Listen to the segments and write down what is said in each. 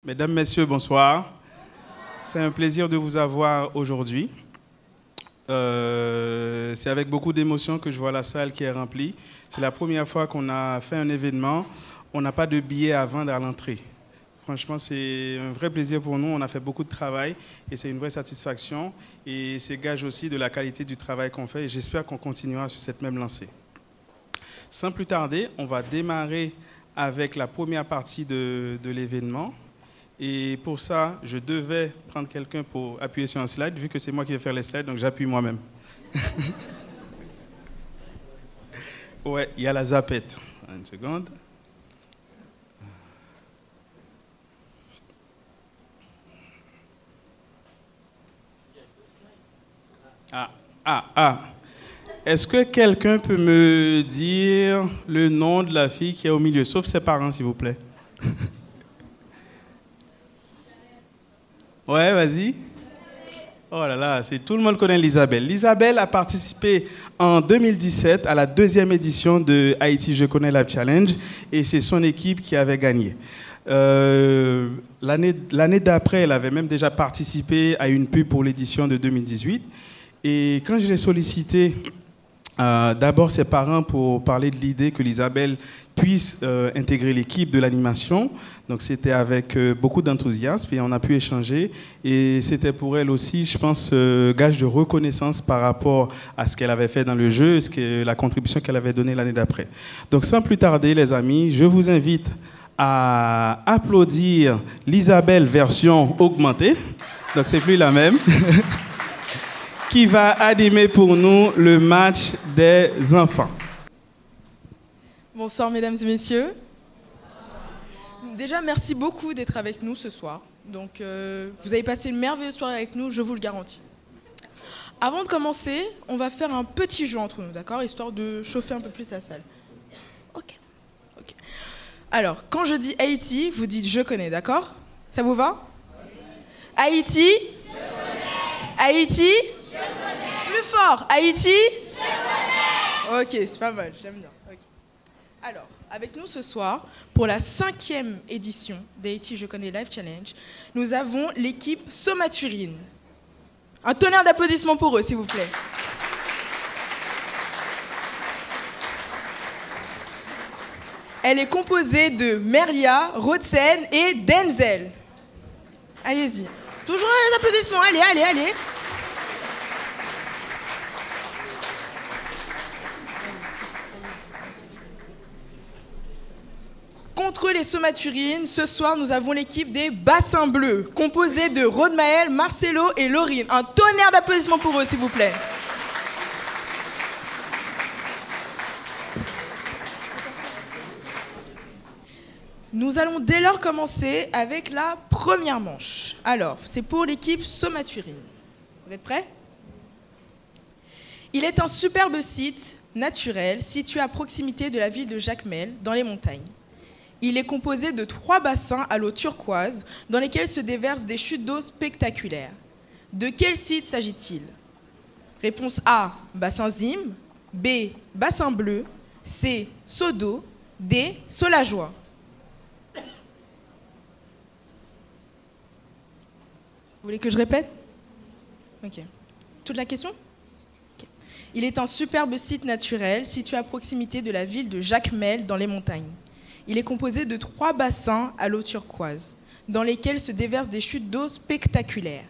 Mesdames, Messieurs, bonsoir. C'est un plaisir de vous avoir aujourd'hui. C'est avec beaucoup d'émotion que je vois la salle qui est remplie. C'est la première fois qu'on a fait un événement. On n'a pas de billets à vendre à l'entrée. Franchement, c'est un vrai plaisir pour nous. On a fait beaucoup de travail et c'est une vraie satisfaction. Et c'est gage aussi de la qualité du travail qu'on fait. Et j'espère qu'on continuera sur cette même lancée. Sans plus tarder, on va démarrer avec la première partie de l'événement. Et pour ça, je devais prendre quelqu'un pour appuyer sur un slide, vu que c'est moi qui vais faire les slides, donc j'appuie moi-même. Ouais, il y a la zapette. Une seconde. Est-ce que quelqu'un peut me dire le nom de la fille qui est au milieu, sauf ses parents, s'il vous plaît? Ouais, vas-y. Oh là là, tout le monde connaît l'Isabelle. L'Isabelle a participé en 2017 à la deuxième édition de Haïti Je connais Live Challenge et c'est son équipe qui avait gagné. L'année d'après, elle avait même déjà participé à une pub pour l'édition de 2018. Et quand je l'ai sollicité, d'abord ses parents pour parler de l'idée que l'Isabelle puisse intégrer l'équipe de l'animation. Donc c'était avec beaucoup d'enthousiasme et on a pu échanger. Et c'était pour elle aussi, je pense, gage de reconnaissance par rapport à ce qu'elle avait fait dans le jeu, la contribution qu'elle avait donnée l'année d'après. Donc sans plus tarder, les amis, je vous invite à applaudir l'Isabelle version augmentée. Donc c'est plus la même. Qui va animer pour nous le match des enfants. Bonsoir mesdames et messieurs. Déjà merci beaucoup d'être avec nous ce soir. Donc vous avez passé une merveilleuse soirée avec nous, je vous le garantis. Avant de commencer, on va faire un petit jeu entre nous, d'accord? Histoire de chauffer un peu plus la salle. Ok. Alors, quand je dis Haïti, vous dites je connais, d'accord? Ça vous va? Haïti? Je connais. Haïti? Plus fort, Haïti? Je connais. Ok, c'est pas mal, j'aime bien. Okay. Alors, avec nous ce soir, pour la 5e édition d'Haïti Je connais Live Challenge, nous avons l'équipe Somaturine. Un tonnerre d'applaudissements pour eux, s'il vous plaît. Elle est composée de Merlia, Rodsen et Denzel. Allez-y. Toujours les applaudissements, allez. Contre les Somaturines, ce soir, nous avons l'équipe des Bassins Bleus, composée de Rodmaël, Marcelo et Laurine. Un tonnerre d'applaudissements pour eux, s'il vous plaît. Nous allons dès lors commencer avec la première manche. Alors, c'est pour l'équipe Somaturine. Vous êtes prêts? Il est un superbe site naturel situé à proximité de la ville de Jacmel, dans les montagnes. Il est composé de 3 bassins à l'eau turquoise dans lesquels se déversent des chutes d'eau spectaculaires. De quel site s'agit-il? Réponse A, bassin Zim. B, bassin bleu. C, Sodo. D, Solajoie. Vous voulez que je répète? Ok. Toute la question? Okay. Il est un superbe site naturel situé à proximité de la ville de Jacmel dans les montagnes. Il est composé de 3 bassins à l'eau turquoise, dans lesquels se déversent des chutes d'eau spectaculaires.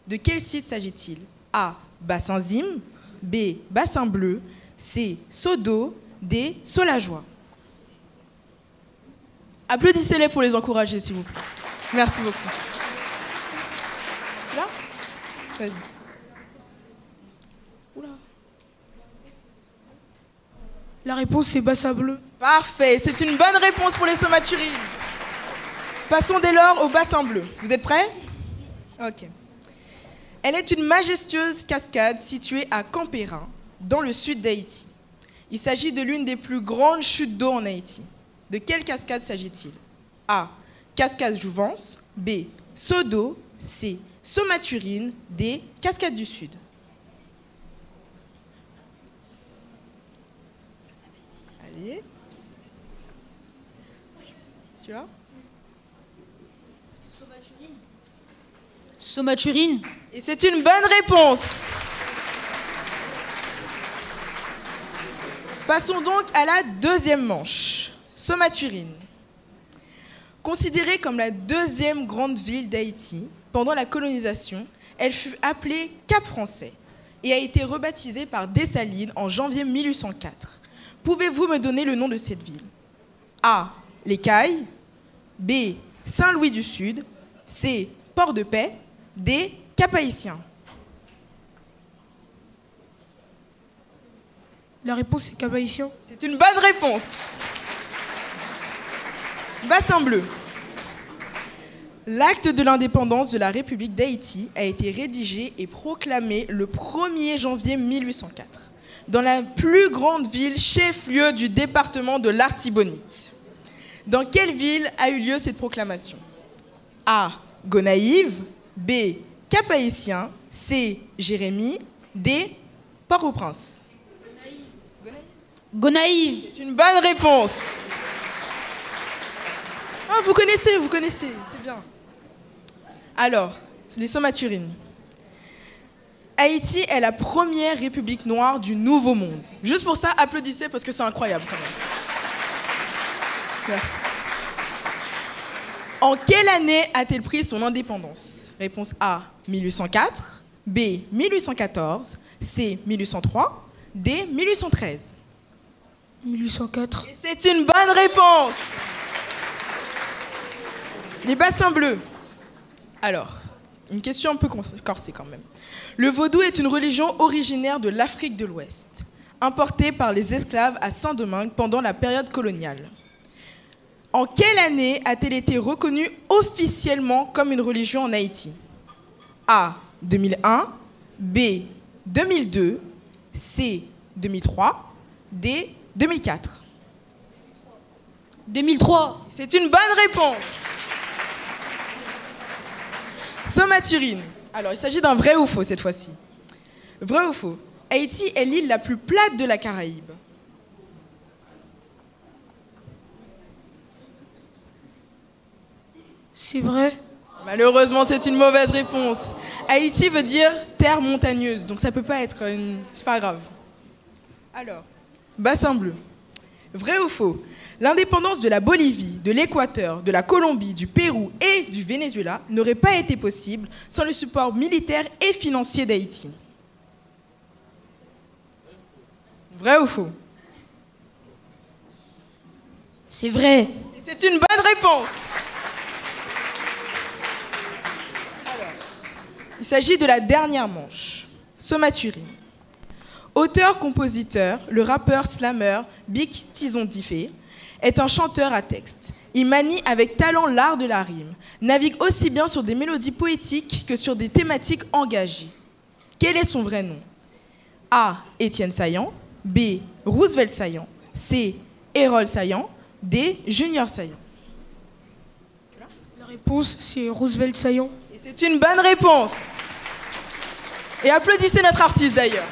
De quel site s'agit-il? A, bassin Zim. B, bassin bleu. C, Sodo. D, Solajoie. Applaudissez-les pour les encourager, s'il vous plaît. Merci beaucoup. Là? Vas-y. Oula. La réponse, c'est bassin bleu. Parfait, c'est une bonne réponse pour les Somaturines. Passons dès lors au bassin bleu. Vous êtes prêts? Ok. Elle est une majestueuse cascade située à Campérin, dans le sud d'Haïti. Il s'agit de l'une des plus grandes chutes d'eau en Haïti. De quelle cascade s'agit-il? A, cascade Jouvence. B, Sodo. C, Somaturine. D, cascade du Sud. Allez. Tu vois? Somaturine. Et c'est une bonne réponse. Passons donc à la deuxième manche. Somaturine. Considérée comme la deuxième grande ville d'Haïti, pendant la colonisation, elle fut appelée Cap-Français et a été rebaptisée par Dessalines en janvier 1804. Pouvez-vous me donner le nom de cette ville? A. Les Cailles. B. Saint-Louis du Sud. C. Port-de-Paix. D. Cap-Haïtien. La réponse est Cap-Haïtien. C'est une bonne réponse. Bassin bleu. L'acte de l'indépendance de la République d'Haïti a été rédigé et proclamé le 1er janvier 1804 dans la plus grande ville chef-lieu du département de l'Artibonite. Dans quelle ville a eu lieu cette proclamation? A. Gonaïves. B. Cap-Haïtien. C. Jérémie. D. Port-au-Prince. Gonaïves. C'est une bonne réponse. Ah, vous connaissez, c'est bien. Alors, les Somaturines. Haïti est la première république noire du Nouveau Monde. Juste pour ça, applaudissez parce que c'est incroyable quand même. En quelle année a-t-elle pris son indépendance? Réponse A, 1804. B, 1814. C, 1803. D, 1813. 1804. Et c'est une bonne réponse. Les bassins bleus. Alors, une question un peu corsée quand même. Le vaudou est une religion originaire de l'Afrique de l'Ouest, importée par les esclaves à Saint-Domingue pendant la période coloniale. En quelle année a-t-elle été reconnue officiellement comme une religion en Haïti? A. 2001. B. 2002. C. 2003. D. 2004. 2003. C'est une bonne réponse. Somaturine. Alors, il s'agit d'un vrai ou faux cette fois-ci. Vrai ou faux? Haïti est l'île la plus plate de la Caraïbe. C'est vrai. Malheureusement, c'est une mauvaise réponse. Haïti veut dire terre montagneuse, donc ça peut pas être une... C'est pas grave. Alors, bassin bleu. Vrai ou faux? L'indépendance de la Bolivie, de l'Équateur, de la Colombie, du Pérou et du Venezuela n'aurait pas été possible sans le support militaire et financier d'Haïti. Vrai ou faux? C'est vrai. C'est une bonne réponse. Il s'agit de la dernière manche. Somaturine. Auteur-compositeur, le rappeur slammer Big Tison Diffé est un chanteur à texte. Il manie avec talent l'art de la rime, navigue aussi bien sur des mélodies poétiques que sur des thématiques engagées. Quel est son vrai nom? A. Étienne Saillant. B. Roosevelt Saillant. C. Errol Saillant. D. Junior Saillant. La réponse, c'est Roosevelt Saillant. Et c'est une bonne réponse. Et applaudissez notre artiste d'ailleurs.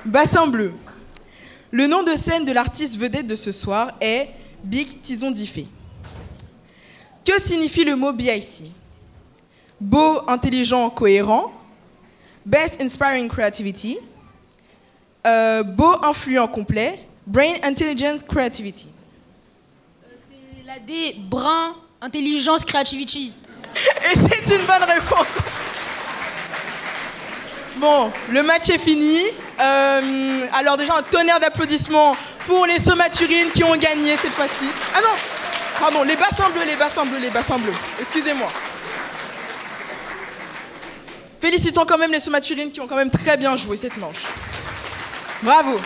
Bassin bleu. Le nom de scène de l'artiste vedette de ce soir est Big Tison Diffé. Que signifie le mot BIC? Beau, intelligent, cohérent. Best Inspiring Creativity. Beau, influent, complet. Brain Intelligence Creativity. C'est la D. Brun, intelligence, creativity. Et c'est une bonne réponse. Bon, le match est fini. Alors déjà un tonnerre d'applaudissements pour les Somaturines qui ont gagné cette fois-ci. Ah non, pardon, les bassins bleus. Excusez-moi. Félicitons quand même les Somaturines qui ont quand même très bien joué cette manche. Bravo.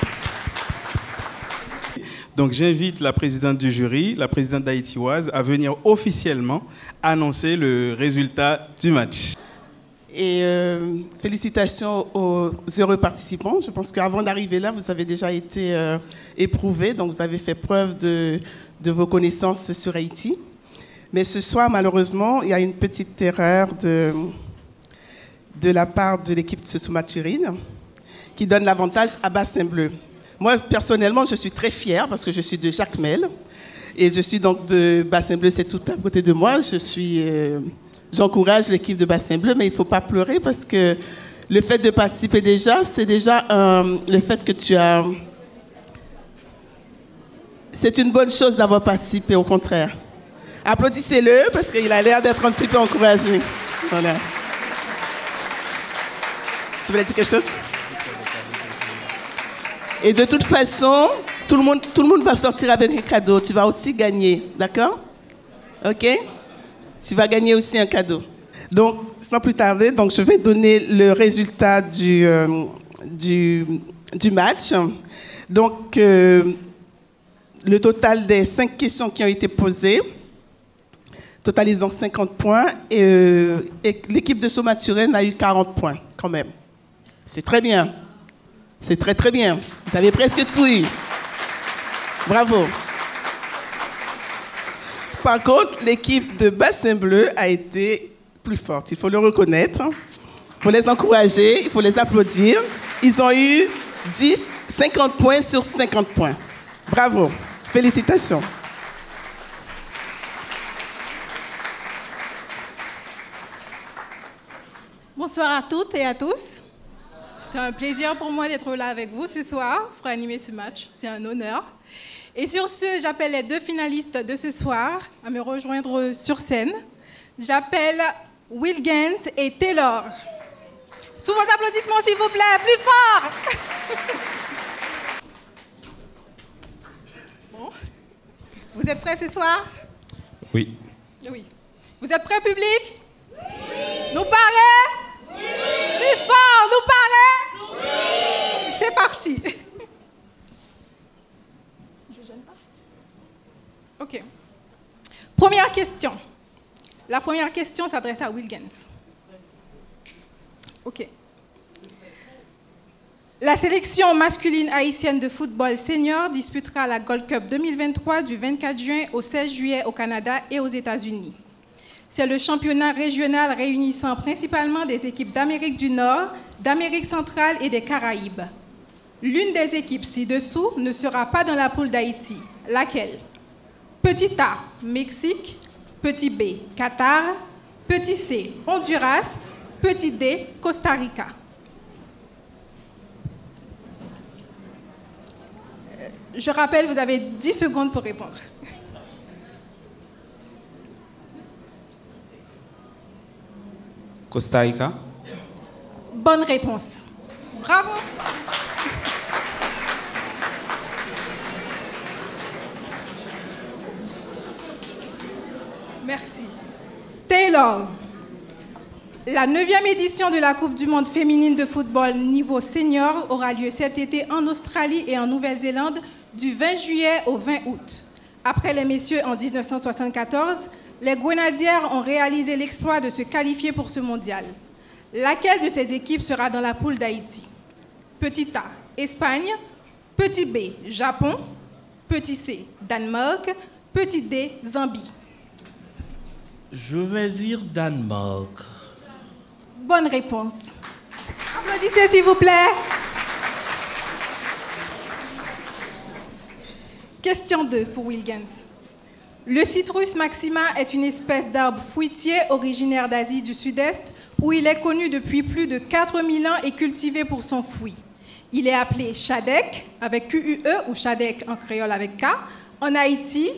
Donc j'invite la présidente du jury, la présidente d'Haïti-Oise, à venir officiellement annoncer le résultat du match. Et félicitations aux heureux participants. Je pense qu'avant d'arriver là, vous avez déjà été éprouvés, donc vous avez fait preuve de vos connaissances sur Haïti. Mais ce soir, malheureusement, il y a une petite erreur de la part de l'équipe de Somaturine qui donne l'avantage à Bassin Bleu. Moi, personnellement, je suis très fière parce que je suis de Jacmel. Et je suis donc de Bassin Bleu, c'est tout à côté de moi. J'encourage l'équipe de Bassin Bleu, mais il ne faut pas pleurer parce que le fait de participer déjà, c'est déjà le fait que tu as... C'est une bonne chose d'avoir participé, au contraire. Applaudissez-le parce qu'il a l'air d'être un petit peu encouragé. Voilà. Tu voulais dire quelque chose? Et de toute façon, tout le monde va sortir avec un cadeau. Tu vas aussi gagner, d'accord? OK? Tu vas gagner aussi un cadeau. Donc, sans plus tarder, donc je vais donner le résultat du match. Donc, le total des 5 questions qui ont été posées totalise donc 50 points. Et l'équipe de Sault-Maturin a eu 40 points, quand même. C'est très bien. C'est très, très bien. Vous avez presque tout eu. Bravo. Par contre, l'équipe de Bassin Bleu a été plus forte. Il faut le reconnaître. Il faut les encourager. Il faut les applaudir. Ils ont eu 50 points sur 50 points. Bravo. Félicitations. Bonsoir à toutes et à tous. C'est un plaisir pour moi d'être là avec vous ce soir pour animer ce match. C'est un honneur. Et sur ce, j'appelle les 2 finalistes de ce soir à me rejoindre sur scène. J'appelle Will Gaines et Taylor. Sous vos applaudissements, s'il vous plaît, plus fort. Bon. Vous êtes prêts ce soir? Oui. Oui. Vous êtes prêts, public? Oui. Nous parlez? Oui. Plus fort, nous parlez? Oui. C'est parti. Je gêne pas? OK. Première question. La première question s'adresse à Will Gaines. OK. La sélection masculine haïtienne de football senior disputera la Gold Cup 2023 du 24 juin au 16 juillet au Canada et aux États-Unis. C'est le championnat régional réunissant principalement des équipes d'Amérique du Nord, d'Amérique centrale et des Caraïbes. L'une des équipes ci-dessous ne sera pas dans la poule d'Haïti. Laquelle? Petit A, Mexique. Petit B, Qatar. Petit C, Honduras. Petit D, Costa Rica. Je rappelle, vous avez 10 secondes pour répondre. Costa Rica. Bonne réponse. Bravo. Merci. Taylor. La 9e édition de la Coupe du monde féminine de football niveau senior aura lieu cet été en Australie et en Nouvelle-Zélande du 20 juillet au 20 août. Après les messieurs en 1974, les Grenadières ont réalisé l'exploit de se qualifier pour ce mondial. Laquelle de ces équipes sera dans la poule d'Haïti? Petit A, Espagne. Petit B, Japon. Petit C, Danemark. Petit D, Zambie. Je vais dire Danemark. Bonne réponse. Applaudissez s'il vous plaît. Question 2 pour Will Gaines. Le Citrus maxima est une espèce d'arbre fruitier originaire d'Asie du Sud-Est où il est connu depuis plus de 4000 ans et cultivé pour son fruit. Il est appelé Shadec avec QUE ou Shadec en créole avec K, en Haïti,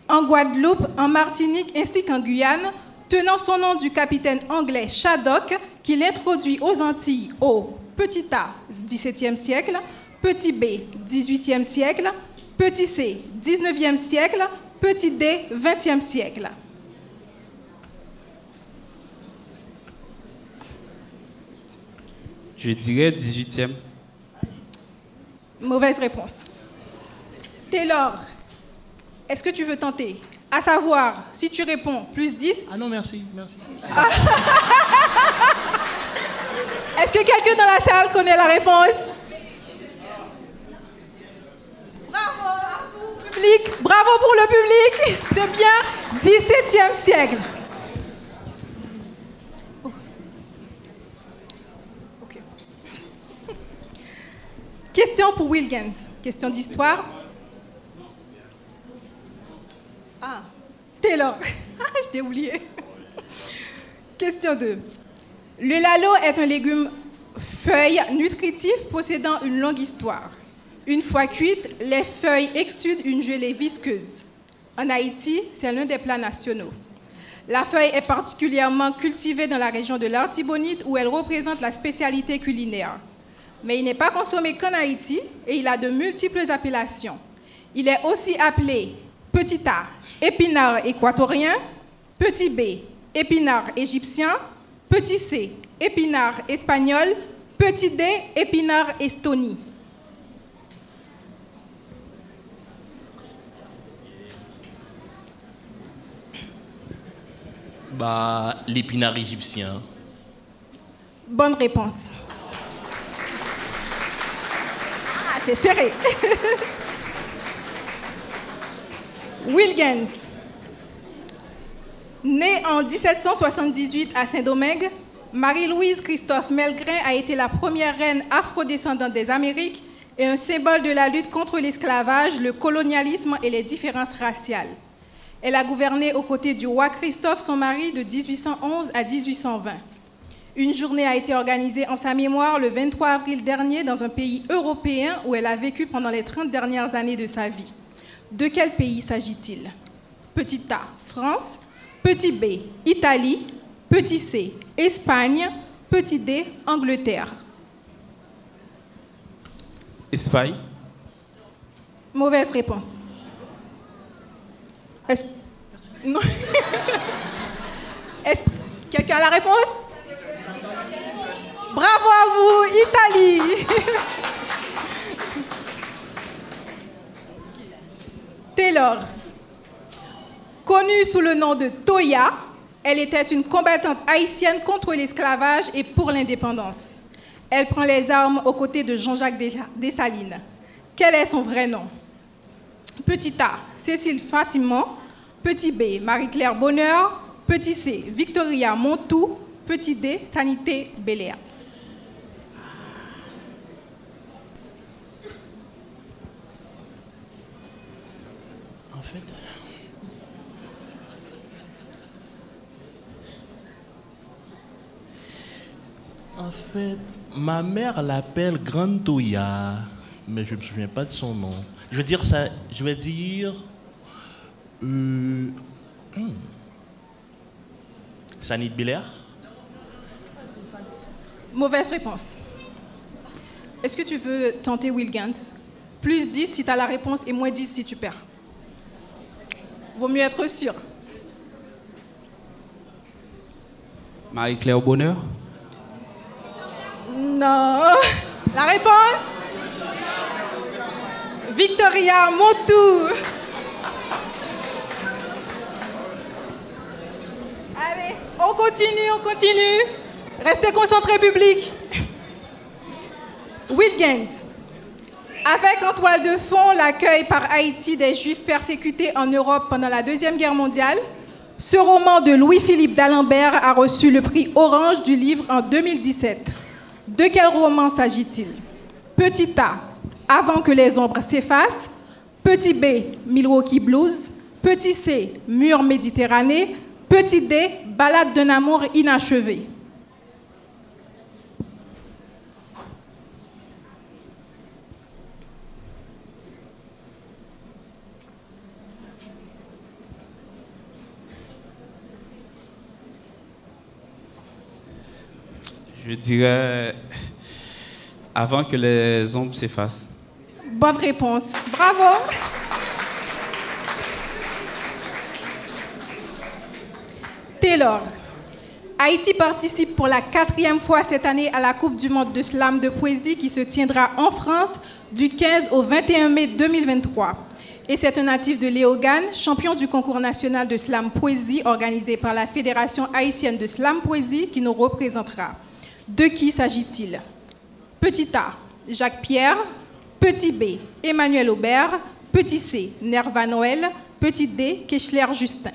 en Guadeloupe, en Martinique ainsi qu'en Guyane, tenant son nom du capitaine anglais Shaddock qui l'introduit aux Antilles au petit A, 17e siècle, petit B, 18e siècle, petit C, 19e siècle, petit D, 20e siècle. Je dirais 18e. Mauvaise réponse. Taylor, est-ce que tu veux tenter? À savoir, si tu réponds plus 10... Ah non, merci, merci. Est-ce que quelqu'un dans la salle connaît la réponse? Bravo à vous, public. Bravo pour le public. C'est bien 17e siècle. OK. Question pour Will Gaines. Question d'histoire. Taylor. Je t'ai oublié. Question 2. Le lalo est un légume feuille nutritif possédant une longue histoire. Une fois cuites, les feuilles exsudent une gelée visqueuse. En Haïti, c'est l'un des plats nationaux. La feuille est particulièrement cultivée dans la région de l'Artibonite où elle représente la spécialité culinaire. Mais il n'est pas consommé qu'en Haïti et il a de multiples appellations. Il est aussi appelé petit A, épinard équatorien, petit B, épinard égyptien, petit C, épinard espagnol, petit D, épinard estonie. Bah, l'épinard égyptien. Bonne réponse. Ah, c'est serré. Wilgens. Née en 1778 à Saint-Domingue, Marie-Louise Christophe Melgrin a été la première reine afrodescendante des Amériques et un symbole de la lutte contre l'esclavage, le colonialisme et les différences raciales. Elle a gouverné aux côtés du roi Christophe, son mari, de 1811 à 1820. Une journée a été organisée en sa mémoire le 23 avril dernier dans un pays européen où elle a vécu pendant les 30 dernières années de sa vie. De quel pays s'agit-il? Petit A, France. Petit B, Italie. Petit C, Espagne. Petit D, Angleterre. Espagne. Mauvaise réponse. Est-ce... Non. Est-ce... Quelqu'un a la réponse? Bravo à vous, Italie. Taylor. Connue sous le nom de Toya, elle était une combattante haïtienne contre l'esclavage et pour l'indépendance. Elle prend les armes aux côtés de Jean-Jacques Dessalines. Quel est son vrai nom? Petit A, Cécile Fatimon. Petit B, Marie-Claire Bonheur. Petit C, Victoria Montou. Petit D, Sanité Béléa. En fait, ma mère l'appelle Grande Toya, mais je ne me souviens pas de son nom. Je vais dire ça, je vais dire... Sanit Belair. Mauvaise réponse. Est-ce que tu veux tenter Wilgens? Plus 10 si tu as la réponse et moins 10 si tu perds. Vaut mieux être sûr. Marie-Claire Bonheur. Non. La réponse? Victoria Montou. Allez, on continue. Restez concentrés, public. Wilgens. Avec en toile de fond l'accueil par Haïti des Juifs persécutés en Europe pendant la Deuxième Guerre mondiale, ce roman de Louis-Philippe d'Alembert a reçu le prix Orange du livre en 2017. De quel roman s'agit-il? Petit A, Avant que les ombres s'effacent. Petit B, Milwaukee Blues. Petit C, Mur Méditerranée. Petit D, Ballade d'un amour inachevé. Je dirais Avant que les ombres s'effacent. Bonne réponse. Bravo. Taylor. Haïti participe pour la 4e fois cette année à la Coupe du monde de slam de poésie qui se tiendra en France du 15 au 21 mai 2023. Et c'est un natif de Léogane, champion du concours national de slam poésie organisé par la Fédération haïtienne de slam poésie qui nous représentera. De qui s'agit-il? Petit A, Jacques Pierre. Petit B, Emmanuel Aubert. Petit C, Nerva Noël. Petit D, Kechler Justin.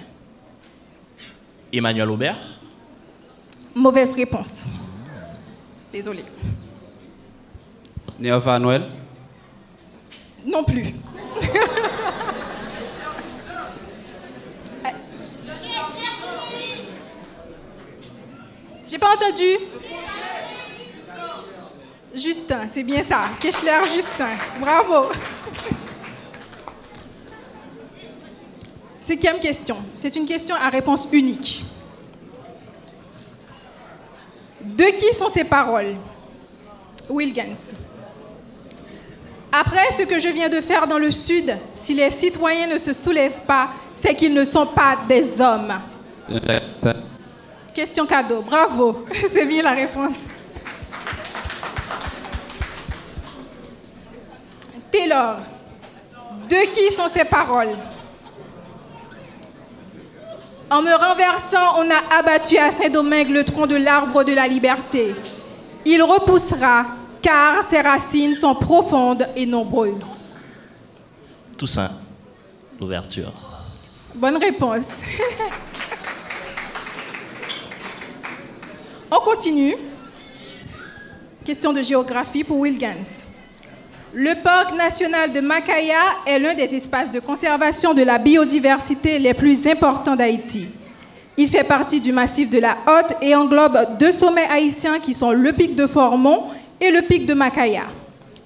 Emmanuel Aubert. Mauvaise réponse. Désolée. Nerva Noël. Non plus. J'ai pas entendu. Justin, c'est bien ça. Kechler Justin. Bravo. 5e question. C'est une question à réponse unique. De qui sont ces paroles? Wilgens. Après ce que je viens de faire dans le Sud, si les citoyens ne se soulèvent pas, c'est qu'ils ne sont pas des hommes. Question cadeau. Bravo. C'est bien la réponse. Taylor, de qui sont ces paroles? En me renversant, on a abattu à Saint-Domingue le tronc de l'arbre de la liberté. Il repoussera, car ses racines sont profondes et nombreuses. Toussaint, l'ouverture. Bonne réponse. On continue. Question de géographie pour Wilgens. Le parc national de Makaya est l'un des espaces de conservation de la biodiversité les plus importants d'Haïti. Il fait partie du massif de la Haute et englobe 2 sommets haïtiens qui sont le pic de Formont et le pic de Makaya.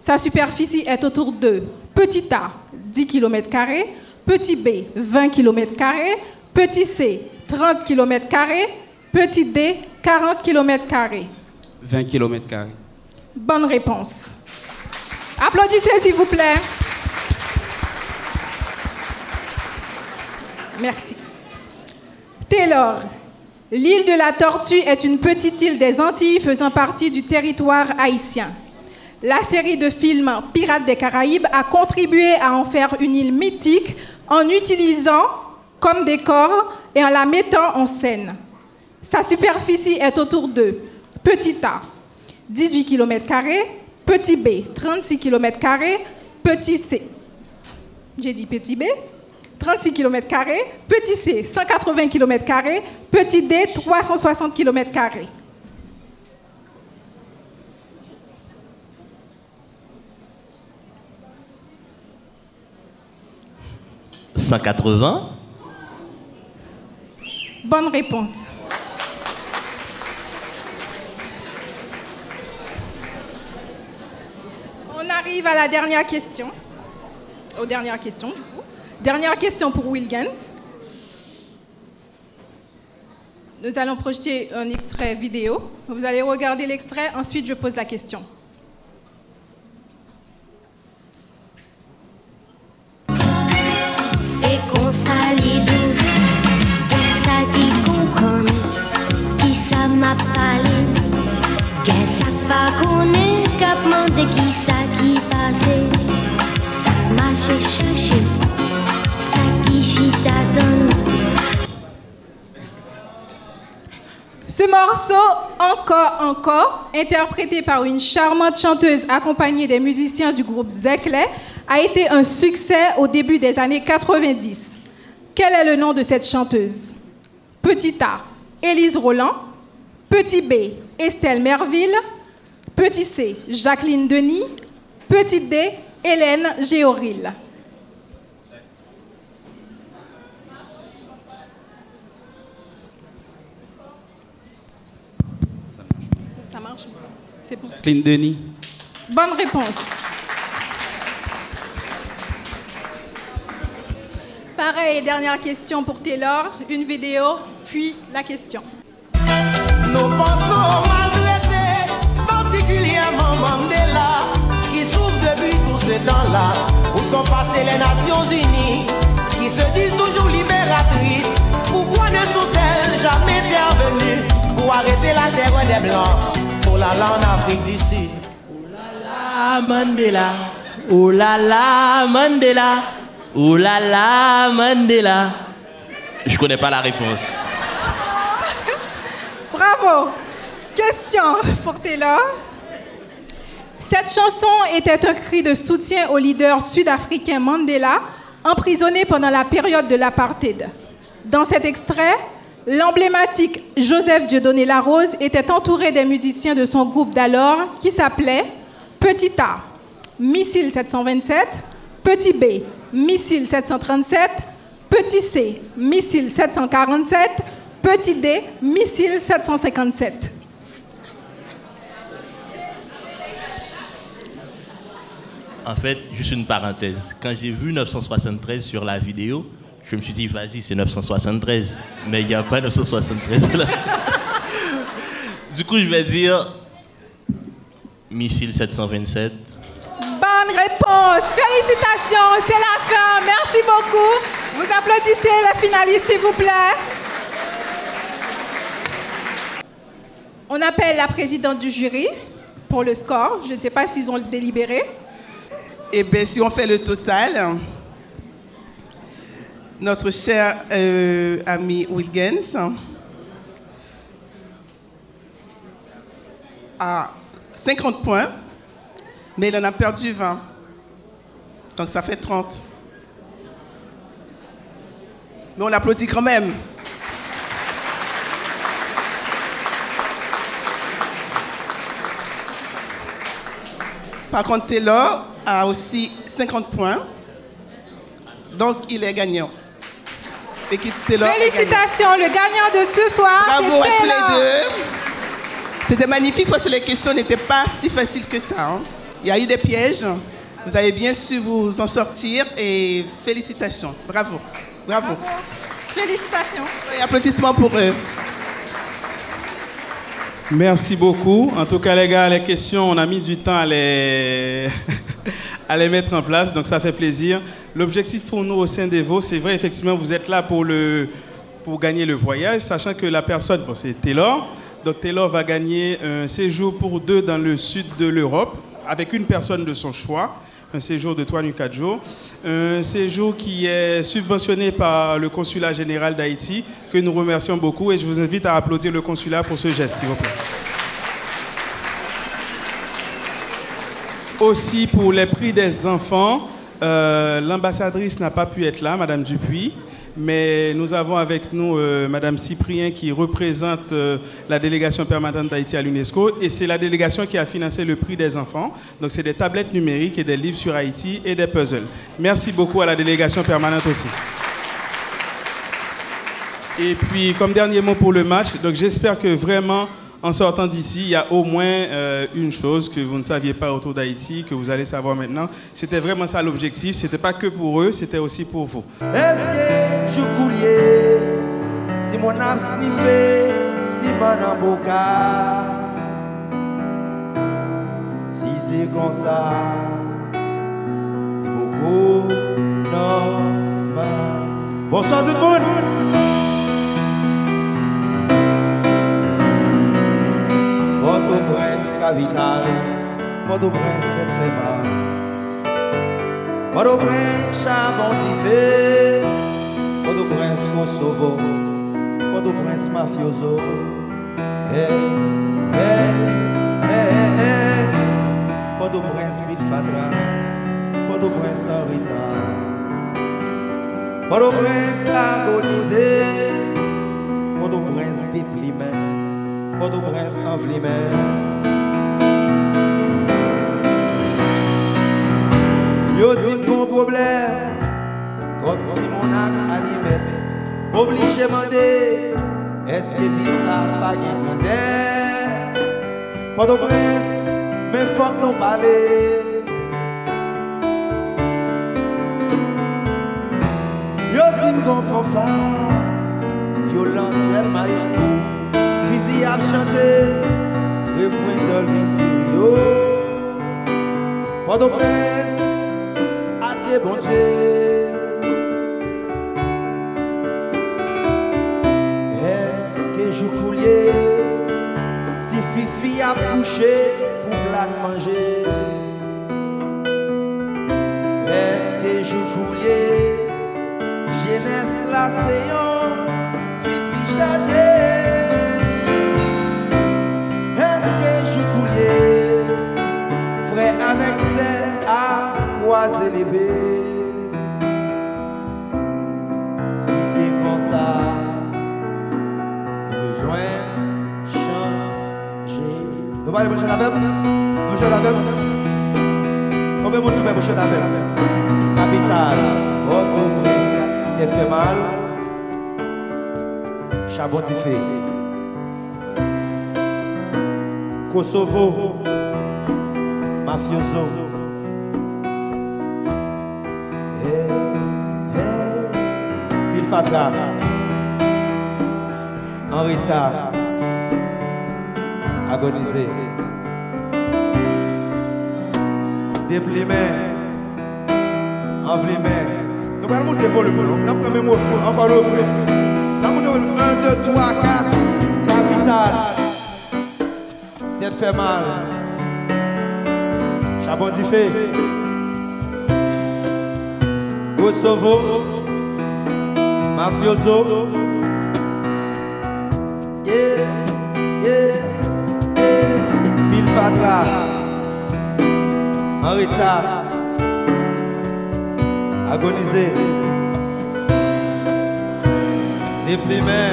Sa superficie est autour de Petit A, 10 km², Petit B, 20 km², Petit C, 30 km², Petit D, 40 km². 20 km². Bonne réponse. Applaudissez, s'il vous plaît. Merci. Taylor, l'île de la Tortue est une petite île des Antilles faisant partie du territoire haïtien. La série de films Pirates des Caraïbes a contribué à en faire une île mythique en utilisant comme décor et en la mettant en scène. Sa superficie est autour de Petit A, 18 km², Petit B, 36 km², Petit C, j'ai dit Petit B, 36 km², Petit C, 180 km², Petit D, 360 km². « 180. Bonne réponse. On arrive à la dernière question. Aux dernières questions, du coup. Dernière question pour Wilgens. Nous allons projeter un extrait vidéo. Vous allez regarder l'extrait, ensuite je pose la question. C'est qu'on s'allie douce, ça qui comprend, qui ça m'a parlé, qu'est-ce ça pas connaît, cap de qui ça qui passé, ça m'a cherché, ça qui chita donne. Ce morceau, encore, interprété par une charmante chanteuse accompagnée des musiciens du groupe Zekle, a été un succès au début des années 90. Quel est le nom de cette chanteuse? Petit A, Élise Roland. Petit B, Estelle Merville. Petit C, Jacqueline Denis. Petit D, Hélène Géoril. Ça marche? C'est bon. Jacqueline Denis. Bonne réponse. Pareil, dernière question pour Taylor. Une vidéo, puis la question. Nous pensons maltraiter, particulièrement Mandela, qui souffre depuis tout ce temps-là, où sont passées les Nations Unies, qui se disent toujours libératrices. Pourquoi ne sont-elles jamais intervenues pour arrêter la terreur des Blancs, pour la lande en Afrique du Sud? Oh là là, Mandela, oh là là, Mandela, oh là là, Mandela. Je connais pas la réponse. Bravo. Question pour Taylor. Cette chanson était un cri de soutien au leader sud-africain Mandela, emprisonné pendant la période de l'apartheid. Dans cet extrait, l'emblématique Joseph Dieudonné Larose était entouré des musiciens de son groupe d'alors qui s'appelait Petit A, Missile 727, Petit B, Missile 737, Petit C, Missile 747, Petit D, missile 757. En fait, juste une parenthèse. Quand j'ai vu 973 sur la vidéo, je me suis dit, vas-y, c'est 973. Mais il n'y a pas 973 là. Du coup, je vais dire missile 727. Bonne réponse. Félicitations, c'est la fin. Merci beaucoup. Vous applaudissez la finaliste, s'il vous plaît. On appelle la présidente du jury pour le score. Je ne sais pas s'ils ont délibéré. Eh bien, si on fait le total, notre cher ami Wilgens a 50 points, mais il en a perdu 20. Donc ça fait 30. Mais on l'applaudit quand même. Par contre, Taylor a aussi 50 points. Donc, il est gagnant. L'équipe Taylor Félicitations, le gagnant de ce soir, bravo à c'est tous Taylor. les deux. C'était magnifique parce que les questions n'étaient pas si faciles que ça. Hein. Il y a eu des pièges. Vous avez bien su vous en sortir et félicitations. Bravo. Bravo. Félicitations. Et applaudissements pour eux. Merci beaucoup. En tout cas, les gars, les questions, on a mis du temps à les, à les mettre en place, donc ça fait plaisir. L'objectif pour nous au sein d'Evo, c'est vrai, effectivement, vous êtes là pour gagner le voyage, sachant que la personne, bon, c'est Taylor. Donc Taylor va gagner un séjour pour 2 dans le sud de l'Europe, avec une personne de son choix. Un séjour de 3 nuits 4 jours. Un séjour qui est subventionné par le consulat général d'Haïti, que nous remercions beaucoup. Et je vous invite à applaudir le consulat pour ce geste, s'il vous plaît. Aussi, pour les prix des enfants, l'ambassadrice n'a pas pu être là, Madame Dupuis. Mais nous avons avec nous Madame Cyprien qui représente la délégation permanente d'Haïti à l'UNESCO et c'est la délégation qui a financé le prix des enfants. Donc c'est des tablettes numériques et des livres sur Haïti et des puzzles. Merci beaucoup à la délégation permanente aussi. Et puis comme dernier mot pour le match, donc j'espère que vraiment en sortant d'ici, il y a au moins une chose que vous ne saviez pas autour d'Haïti, que vous allez savoir maintenant. C'était vraiment ça l'objectif. C'était pas que pour eux, c'était aussi pour vous. Est-ce que je coulier si mon âme sniffé, si mon boca, si c'est comme ça, il beaucoup normal. Bonsoir tout le monde. Port-au-Prince, capitale, Port-au-Prince, c'est très mal. Port-au-Prince, Chamontifé, Port-au-Prince, Kosovo, Port-au-Prince, Mafioso. Port-au-Prince, Pilfadra, Port-au-Prince, Henrita, Port-au-Prince, agonisé, Port-au-Prince, déplimé. Port-au-Prince en Vlimé. Yo dit mon problème, trop si mon âme animée. Obligé demander, est-ce que ville ça pas bien grandeur? Port-au-Prince, mais faut que l'on parle. Yo dit mon fanfare, violence elle maestro. Fizi a chanté, refrain dans le mystérieux. Port-au-Prince, adieu bon Dieu. Est-ce que je coulier, si Fifi a couché pour plat manger? Est-ce que je coulier, jeunesse la séance, Fizi chargé? Avec ses à croiser les baies. Si c'est comme ça, besoin changer. Nous allons boucher la même. Boucher la même. Combien de monde fait boucher la même? Capitale, Port-au-Prince, il fait mal. Chabon Diffé. Kosovo, Mafioso. Pilfatra, Henrita, Agonisé. Déplimé, Envlimé. Nous allons monter le volume. Nous allons même encore le refrain. Nous allons monter le volume. 1, 2, 3, 4. Capitale. Tête fait mal. Chabon Diffé. Kosovo. Mafioso. Yeah, yeah, yeah. Pilfatra. Henrita. Agonisé. Déplimé.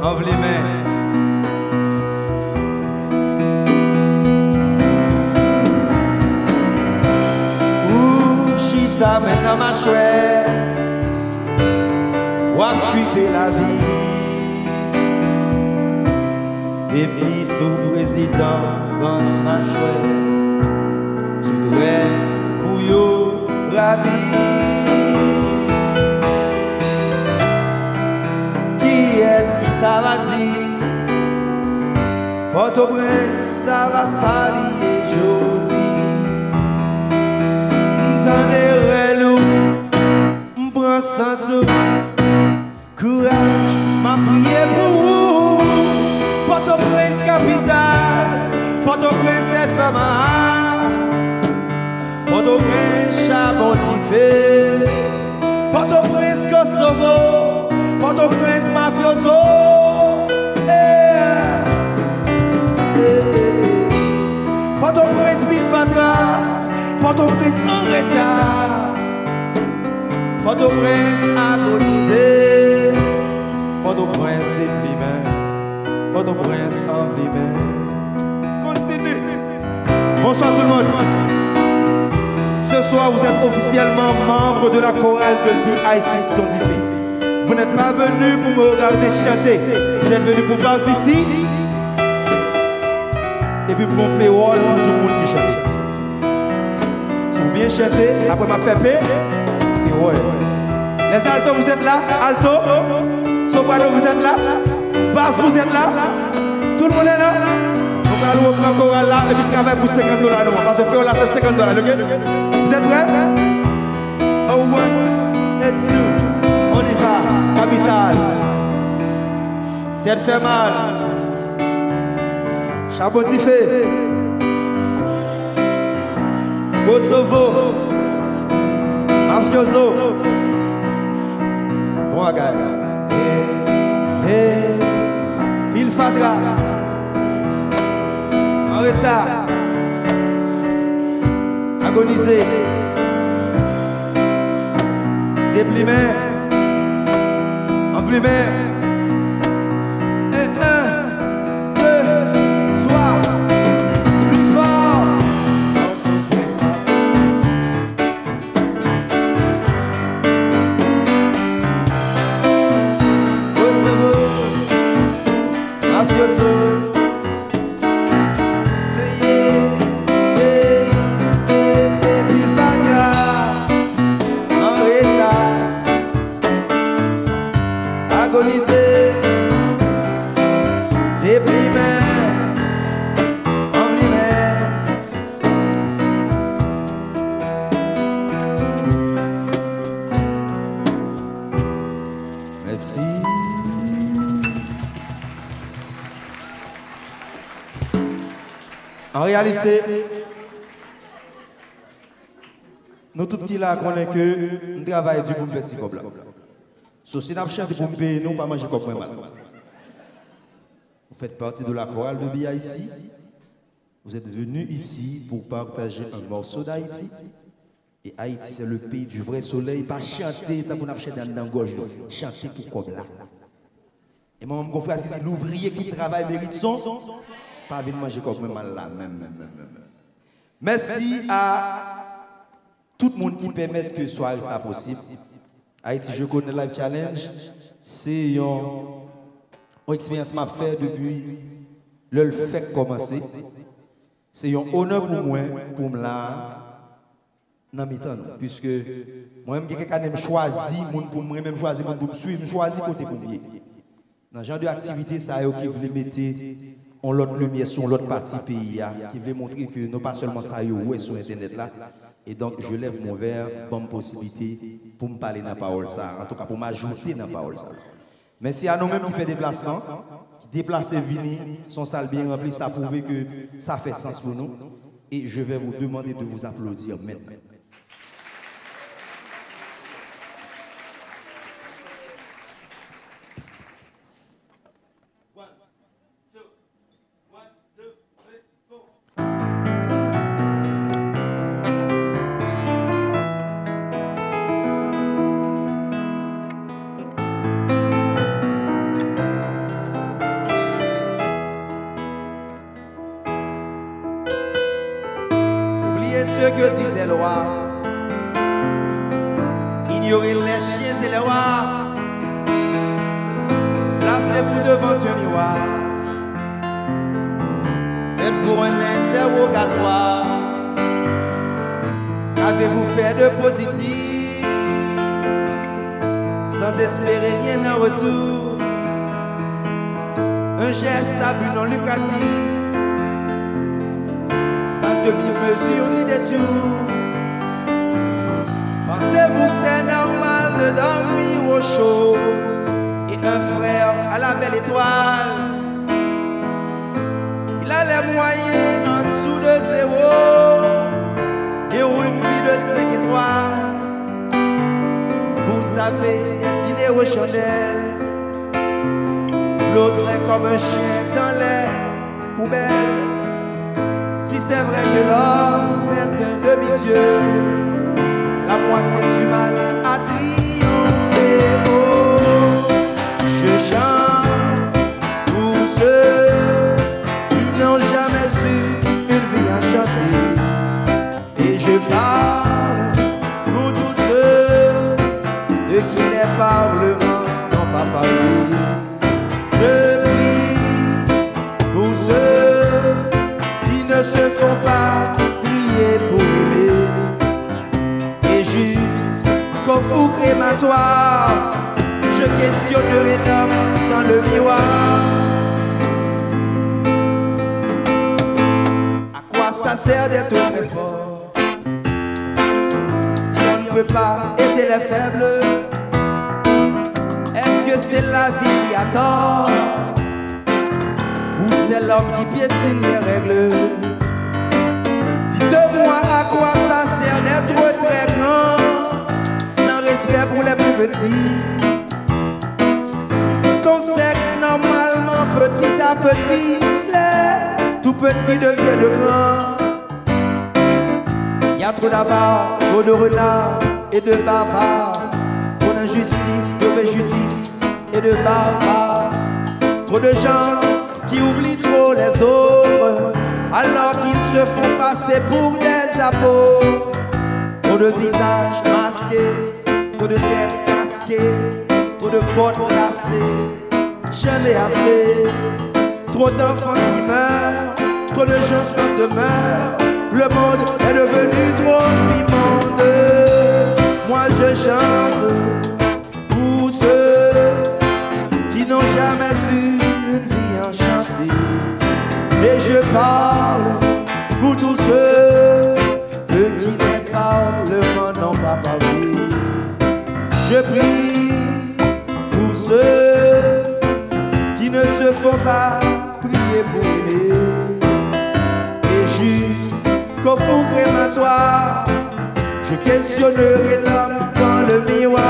Envlimé. Chita maintenant ma chouette. Wap chuper la vie. Et puis sous président dans ma chouette. Tu dois bouillot rabi. Qui est-ce qui t'a va dire? Port-au-Prince t'a va salier jodi. M'tendez relou, m'prends sans tout. Courage, m'a prié pour vous. Port-au-Prince capitale, Port-au-Prince tête femme. Port-au-Prince Chabon Diffé, Port-au-Prince Kosovo, Port-au-Prince Mafioso. Port-au-Prince Pilfatra, Port-au-Prince Henrita, Port-au-Prince Agonisé, Port-au-Prince Déplimé, Port-au-Prince Envlimé. Continue. Bonsoir tout le monde. Ce soir, vous êtes officiellement membre de la chorale de BIC Son Diffé. Vous n'êtes pas venu pour me regarder chanter. Vous êtes venu pour participer. Et puis pour mon paywall, tout le monde qui chante. Si vous bien chantez, après ma fait paix, et ouais. Les altos, vous êtes là? Alto? Soprano, vous êtes là? Basse, vous êtes là? Tout le monde est là? On va aller au grand choral là et puis travailler pour $50. Parce que là, c'est $50, ok? Vous êtes prêts? Oh, one, and two. On y va. Capitale. Tête fait mal. Chabon Diffé. Kosovo. Mafioso. Bon, gars. Pilfatra. Henrita. Agonisé. Déplimé. Envlimé. Et 1, 2, soir. Plus fort. Kosovo. Mafioso. Agonisé, déprimé, envlimé. Merci. En réalité, nous tous qui là connaissons que nous travaillons du bon petit comme là. So, si nous avons pour nous payer, nous ne pas manger comme mal. Vous faites partie de la chorale de BIC. Vous êtes venus ici pour partager un morceau d'Haïti. Et Haïti, c'est le pays du vrai soleil. Pas chanter, tant qu'on a chanté dans la gorge. Chanter pour comme là. Et moi, mon frère, c'est l'ouvrier qui travaille mérite son. Pas venir manger comme mal là. Merci à tout le monde qui permet que ce soit ça possible. Haïti, je connais Live Challenge. C'est une expérience que je fait depuis le fait commencer. C'est un honneur pour moi, pour me la dans mes temps, puisque moi-même, quelqu'un qui choisi, pour moi-même choisir, pour me suivre, choisir côté pompier. Dans ce genre d'activité, ça qui voulait mettre on l'autre lumière sur l'autre partie pays, qui voulait montrer que non pas seulement ça est sur Internet là. Et donc, je lève mon verre, bonne possibilité pour me parler dans la parole ça, en tout cas pour m'ajouter dans la parole ça. Merci à nous-mêmes qui fait des déplacements, qui déplacent venir, son salle bien remplie, ça prouve que ça fait sens pour nous. Et je vais vous demander de vous applaudir maintenant. Ce que disent les lois, ignorez les chiens et les rois, placez-vous devant un miroir, faites-vous un interrogatoire, qu'avez-vous fait de positif, sans espérer rien en retour, un geste à but non lucratif, sans demi-mesure ni détour. Pensez-vous c'est normal de dormir au chaud et un frère à la belle étoile, il a les moyens en dessous de zéro et une vie de 5 étoiles. Vous avez un dîner aux chandelles, l'autre est comme un chien dans les poubelles. Si c'est vrai que l'homme est un demi-dieu, la moitié du mal a triomphé. Oh, je chante pour ceux qui n'ont jamais eu une vie à chanter. Et je parle pour tous ceux de qui les parlements n'ont pas parlé. Je prie pour ceux ne se font pas prier pour aimer. Et juste qu'au four crématoire, je questionnerai l'homme dans le miroir. À quoi ça sert d'être très fort si on ne peut pas aider les faibles? Est-ce que c'est la vie qui a tort ou c'est l'homme qui piétine les règles? Dites-moi à quoi ça sert d'être très grand, sans respect pour les plus petits. On sait que normalement, petit à petit, les tout petits deviennent de grands. Il y a trop d'avares, trop de renards et de bavards, trop d'injustice, de préjudice et de barbares, trop de gens qui oublient trop les autres, alors qu'ils se font passer pour des apôtres. Trop de visages masqués, trop de têtes casquées, trop de potes lassées, j'en ai assez. Trop d'enfants qui meurent, trop de gens sans demeure, le monde est devenu trop immonde. Moi je chante pour ceux qui n'ont jamais eu une vie enchantée. Et je parle pour tous ceux de qui les parlements n'ont pas parlé. Je prie pour ceux qui ne se font pas prier pour aimer. Et juste qu'au four crématoire, je questionnerai l'homme dans le miroir.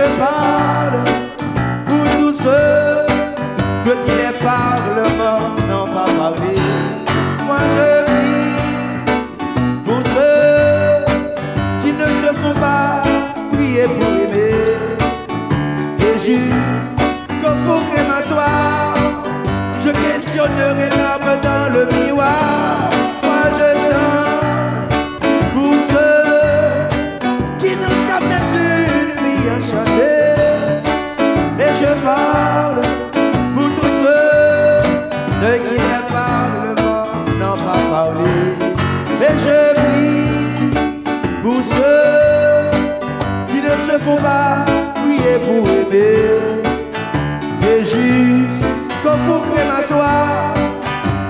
je parle pour tous ceux que qui les parlements n'ont pas parlé. Moi je vis pour ceux qui ne se font pas prier pour aimer. Et juste qu'au faux crématoire, je questionnerai l'homme dans le miroir. Moi je chante pour ceux qui n'ont jamais su une vie chanter. Et je parle pour tous ceux de qui les parlements n'ont pas parlé. Et je prie pour ceux qui ne se font pas prier pour aimer. Et jusqu'au faux crématoire,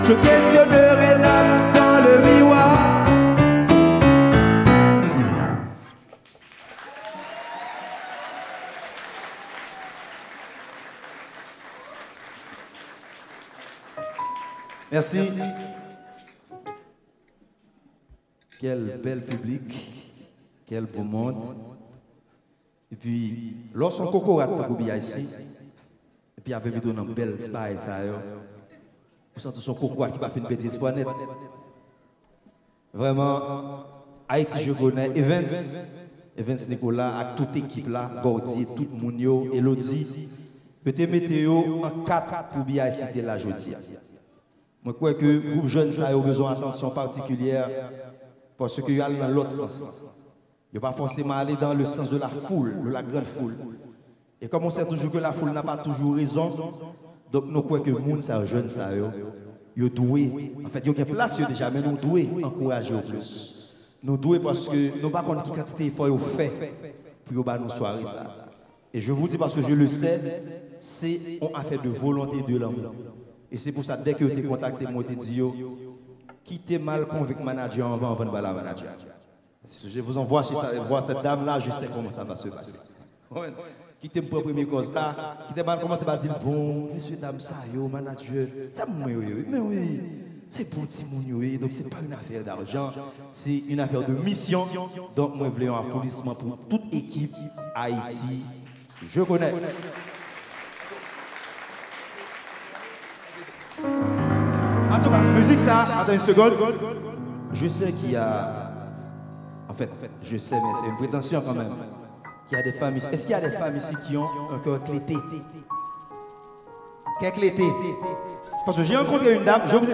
je questionnerai l'âme dans le miroir. Merci. Quel bel public, quel beau monde. Et puis, lorsqu'on coco à Tokobia ici, et puis avec une belle spice, ça, vous sentez son coco qui va faire une bêtise pour net. Vraiment, Haïti, je connais. Evans Nicolas, avec toute l'équipe là, Gordier, tout le monde, Elodie, peut-être météo en 4 pour bien citer la jeudi. Je crois que le groupe jeune ça a besoin d'attention particulière parce qu'il y a dans l'autre sens. Il ne va pas forcément aller dans le sens de la foule, de la grande foule. Et comme on sait toujours que la foule n'a pas toujours raison, donc nous croyons que le monde, c'est un jeune, ça est doué. En fait, il y a une place déjà, mais nous doués encourager au plus. Nous doués parce que nous ne savons pas quelle quantité d'efforts nous fait pour nous soirée ça. Et je vous dis parce que je le sais, c'est une affaire de volonté de l'amour. Et c'est pour ça, dès que tu es contacté, moi, je te dis, qui t'es mal convaincu manager avant de la manager. Je vous envoie chez cette dame-là, je sais comment ça va se passer. Qui t'es pour premier cause là, qui t'es mal commencé à dire, bon, monsieur, dame, ça, yo, manager, ça mais oui, c'est pour petit moun, donc c'est pas une affaire d'argent, c'est une affaire de mission. Donc, moi, je veux un applaudissement pour toute équipe Haïti. Je connais. En tout cas, musique ça, attends une seconde. Je sais qu'il y a. En fait, je sais, mais c'est une prétention quand même. Qu'il y a des femmes ici. Est-ce qu'il y a des femmes ici qui ont un cœur clété? Quel clété? Parce que j'ai rencontré une dame, je vous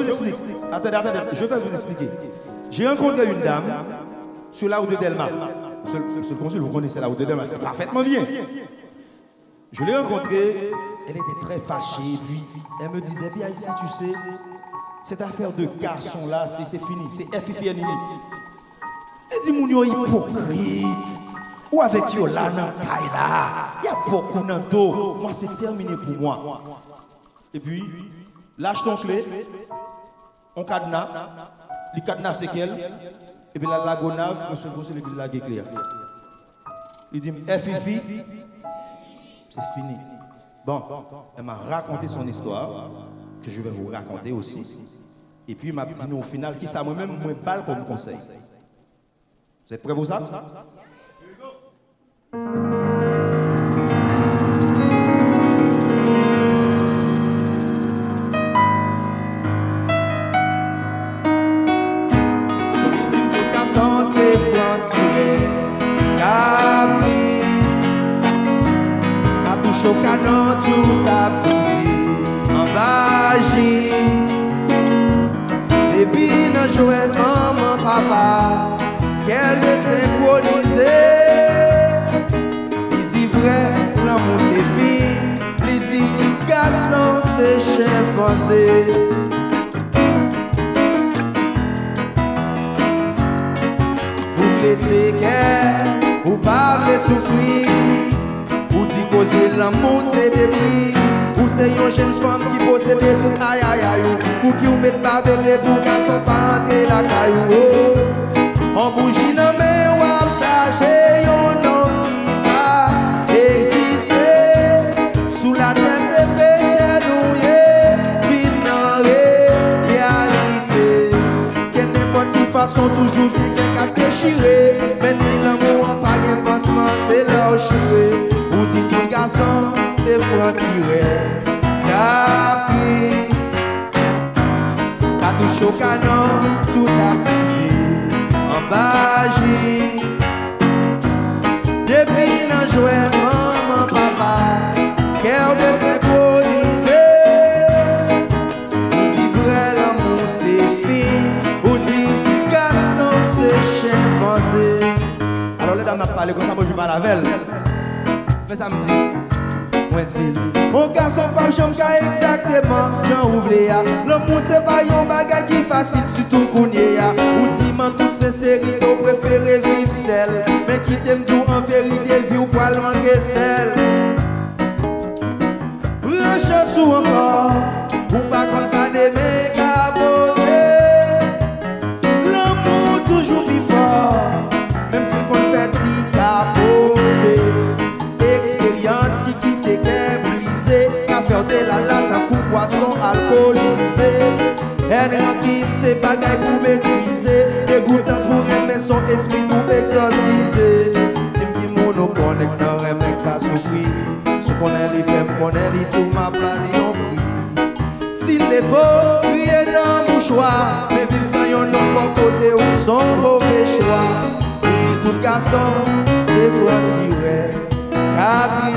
explique. Attendez, je vais vous expliquer. J'ai rencontré une dame sur la route de Delma. Monsieur le consul, vous connaissez la route de Delma parfaitement bien. Je l'ai rencontrée, elle était très fâchée, puis elle me disait, bien ici, tu sais, cette affaire de garçon là, c'est fini, c'est FFNI. Elle dit, mon yo hypocrite, ou avec yo là, nan kaila, il y a beaucoup dans dos, moi c'est terminé pour moi. Et puis, lâche ton clé, on cadenas, le cadenas c'est qu'elle, et puis la lagonave, monsieur le conseil, il dit la claire. Il dit, FFI, c'est fini. Bon, elle m'a raconté son histoire, que je vais vous raconter aussi. Et puis, elle m'a dit, nous, au final, qui ça moi-même, moi, balle comme conseil. Vous êtes prêts pour ça? C'est frontier, capri, à touche au canon, tout à fusil, en magie. Et puis, dans jouet maman, papa, qu'elle de synchroniser. Il dit vrai, l'amour c'est fille, il dit garçon c'est chimpanzé. Ou parler souffrir, ou dit causer l'amour c'est des prix, ou c'est une jeune femme qui possède tout aïe aïe aïe, ou qui ou met pas les pour qu'à son panté la caillou. En bougie dans mes ou à chercher un homme qui va exister, sous la terre c'est péché noué, vivre dans la réalité, que n'importe qui façon toujours dit cap déchiré. Mais si l'amour n'a pas de pansement, c'est leur choué. Ou dit tout garçon, c'est frontière. Capri, qu'a touché au canon, tout a brisé. En bagie, depuis nan jouet maman, papa, cœur de symphonisé. Ou dit vrai l'amour c'est fille, ou dit garçon c'est chimpanzé. Alors les dames n'a parlé comme ça, moi je parle avec elle. Mais ça me dit, moi dit, mon garçon femme j'aime exactement, j'en ouvre ya. L'amour c'est pas un bagage qui facile, surtout qu'on y a. Ou dit man toute sincérité, ou préféré vivre seul. Mais qui t'aime tout en vérité, vie ou poil manquer sel. Prends chance ou encore, ou pas comme ça des mecs à beauté. L'amour toujours plus fort, même si qu'on fait si capoté. Expérience qui quitte et brisé, qu'a faire de la latte un coup poisson alcoolisé. Elle tranquille, c'est bagaille pour maîtriser. Dégoûtance pour aimer son esprit pour exorciser. Tim qui mono connecte dans un mec pas souffrir. Ce qu'on a les femmes, qu'on a les tout ma balle en prix. S'il est faux, crier dans mon choix. Mais vivre sans yon homme bon côté ou son mauvais choix. On dit tout garçon, c'est frontière. Capri,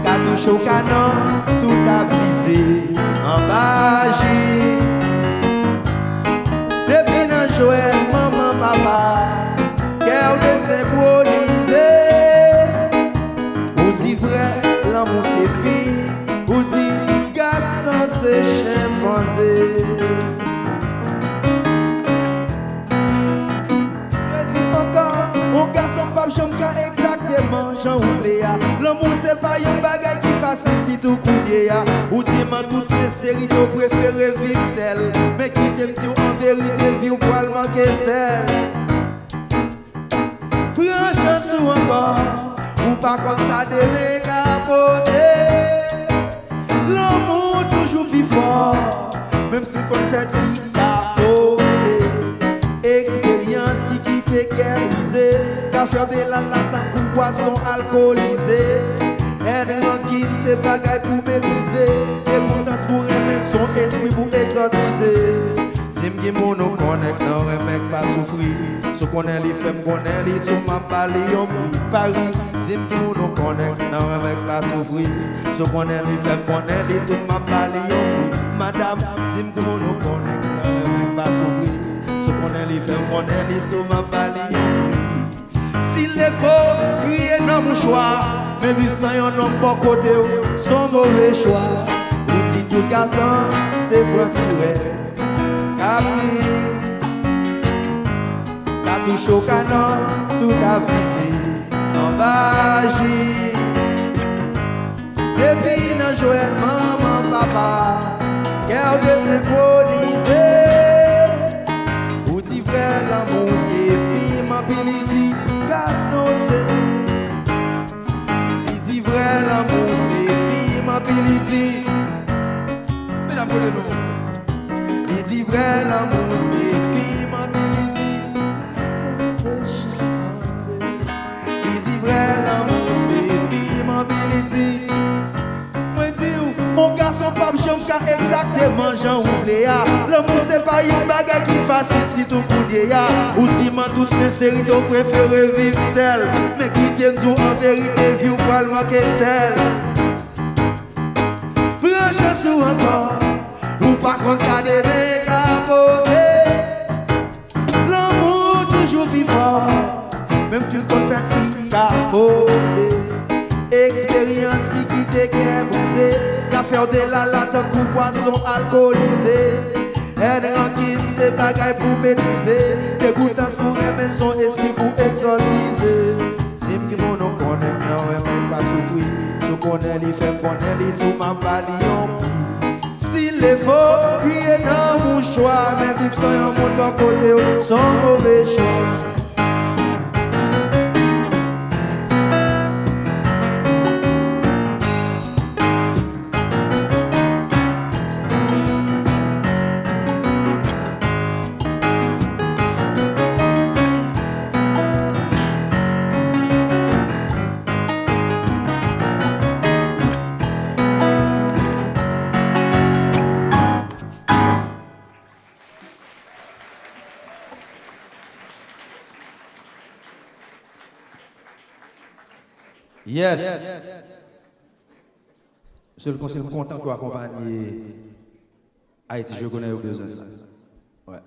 qu'a touché au canon, tout a brisé. En bagie, depuis nan Joël, maman, papa, cœur de symphonisé. Ou dit vrai, l'amour c'est fille, ou dit garçon c'est chimpanzé. Je dis encore, mon garçon femme j'aime exactement, j'en oublie ya. L'amour c'est pas un bagage qui facile si tout coulier ya. Ou dis-moi toute sincérité, ou préféré vivre seul. Mais qui t'aime dit en vérité, vie ou poil manquer sel. Prends chance ou encore, ou pas comme ça des capoter. L'amour toujours plus fort, même si qu'on fait si capoter. Expérience qui quitte et brisé, qu'a faire de la latte un coup poisson alcoolisé. Elle tranquille, c'est bagaille pour maîtriser. Dégoûtance pour aimer son esprit pour exorciser. Dis-moi qui mono connecte, non, un mec pas souffrir. Ce qu'on a les femmes, qu'on a les tout m'a parlé en Paris. Dis-moi qui mono connecte, non, un mec pas souffrir. Ce qu'on a les femmes, qu'on a les tout m'a parlé en Madame, dis-moi qui mono connecte, non, un mec pas souffrir. Ce qu'on a les femmes, qu'on a les tout m'a parlé en S'il est faux, crier dans mon choix. Mais vivre sans yon homme bon côté, son mauvais choix. Ou dit tout garçon, c'est frontière. Capri, qu'a touché au canon, tout a visé. En bagie, depuis nan Joël, maman, papa, cœur de symphonisé. Ou dit vrai, l'amour c'est film, puis il dit garçon c'est. Il dit vrai, l'amour c'est film, puis il dit. Mesdames, prenez-nous. Il dit vrai, l'amour c'est film, puis il dit il dit vrai, l'amour c'est film, puis il dit moi dis mon garçon femme j'aime car exactement j'en oublie ya. L'amour c'est pas une bagarre qui facile si tout coude ya. Ou dis-moi toute sincérité on préfère vivre seul. Mais qui t'aime tout en vérité vie ou pas le manquer sel. Prends chance ou encore. Ou par contre ça devait capoter. L'amour toujours plus fort, même s'il faut faire si capoter. Expérience qui quitte et brisé, qu'a faire de la latte un coup poisson alcoolisé. Elle tranquille, c'est bagaille pour maîtriser. Dégoûtance pour aimer son esprit pour exorciser. Dis-moi qui mon nom connaît, non, elle même pas souffrir. Je connais les femmes, connais les tout, ma balion. S'il est faux, crier dans mon choix. Mais vivre sans un monde bon côté, son mauvais choix. Yes. Monsieur le conseiller, je suis content que vous accompagniez Haïti. Je connais, il y a besoin de ça. Ouais.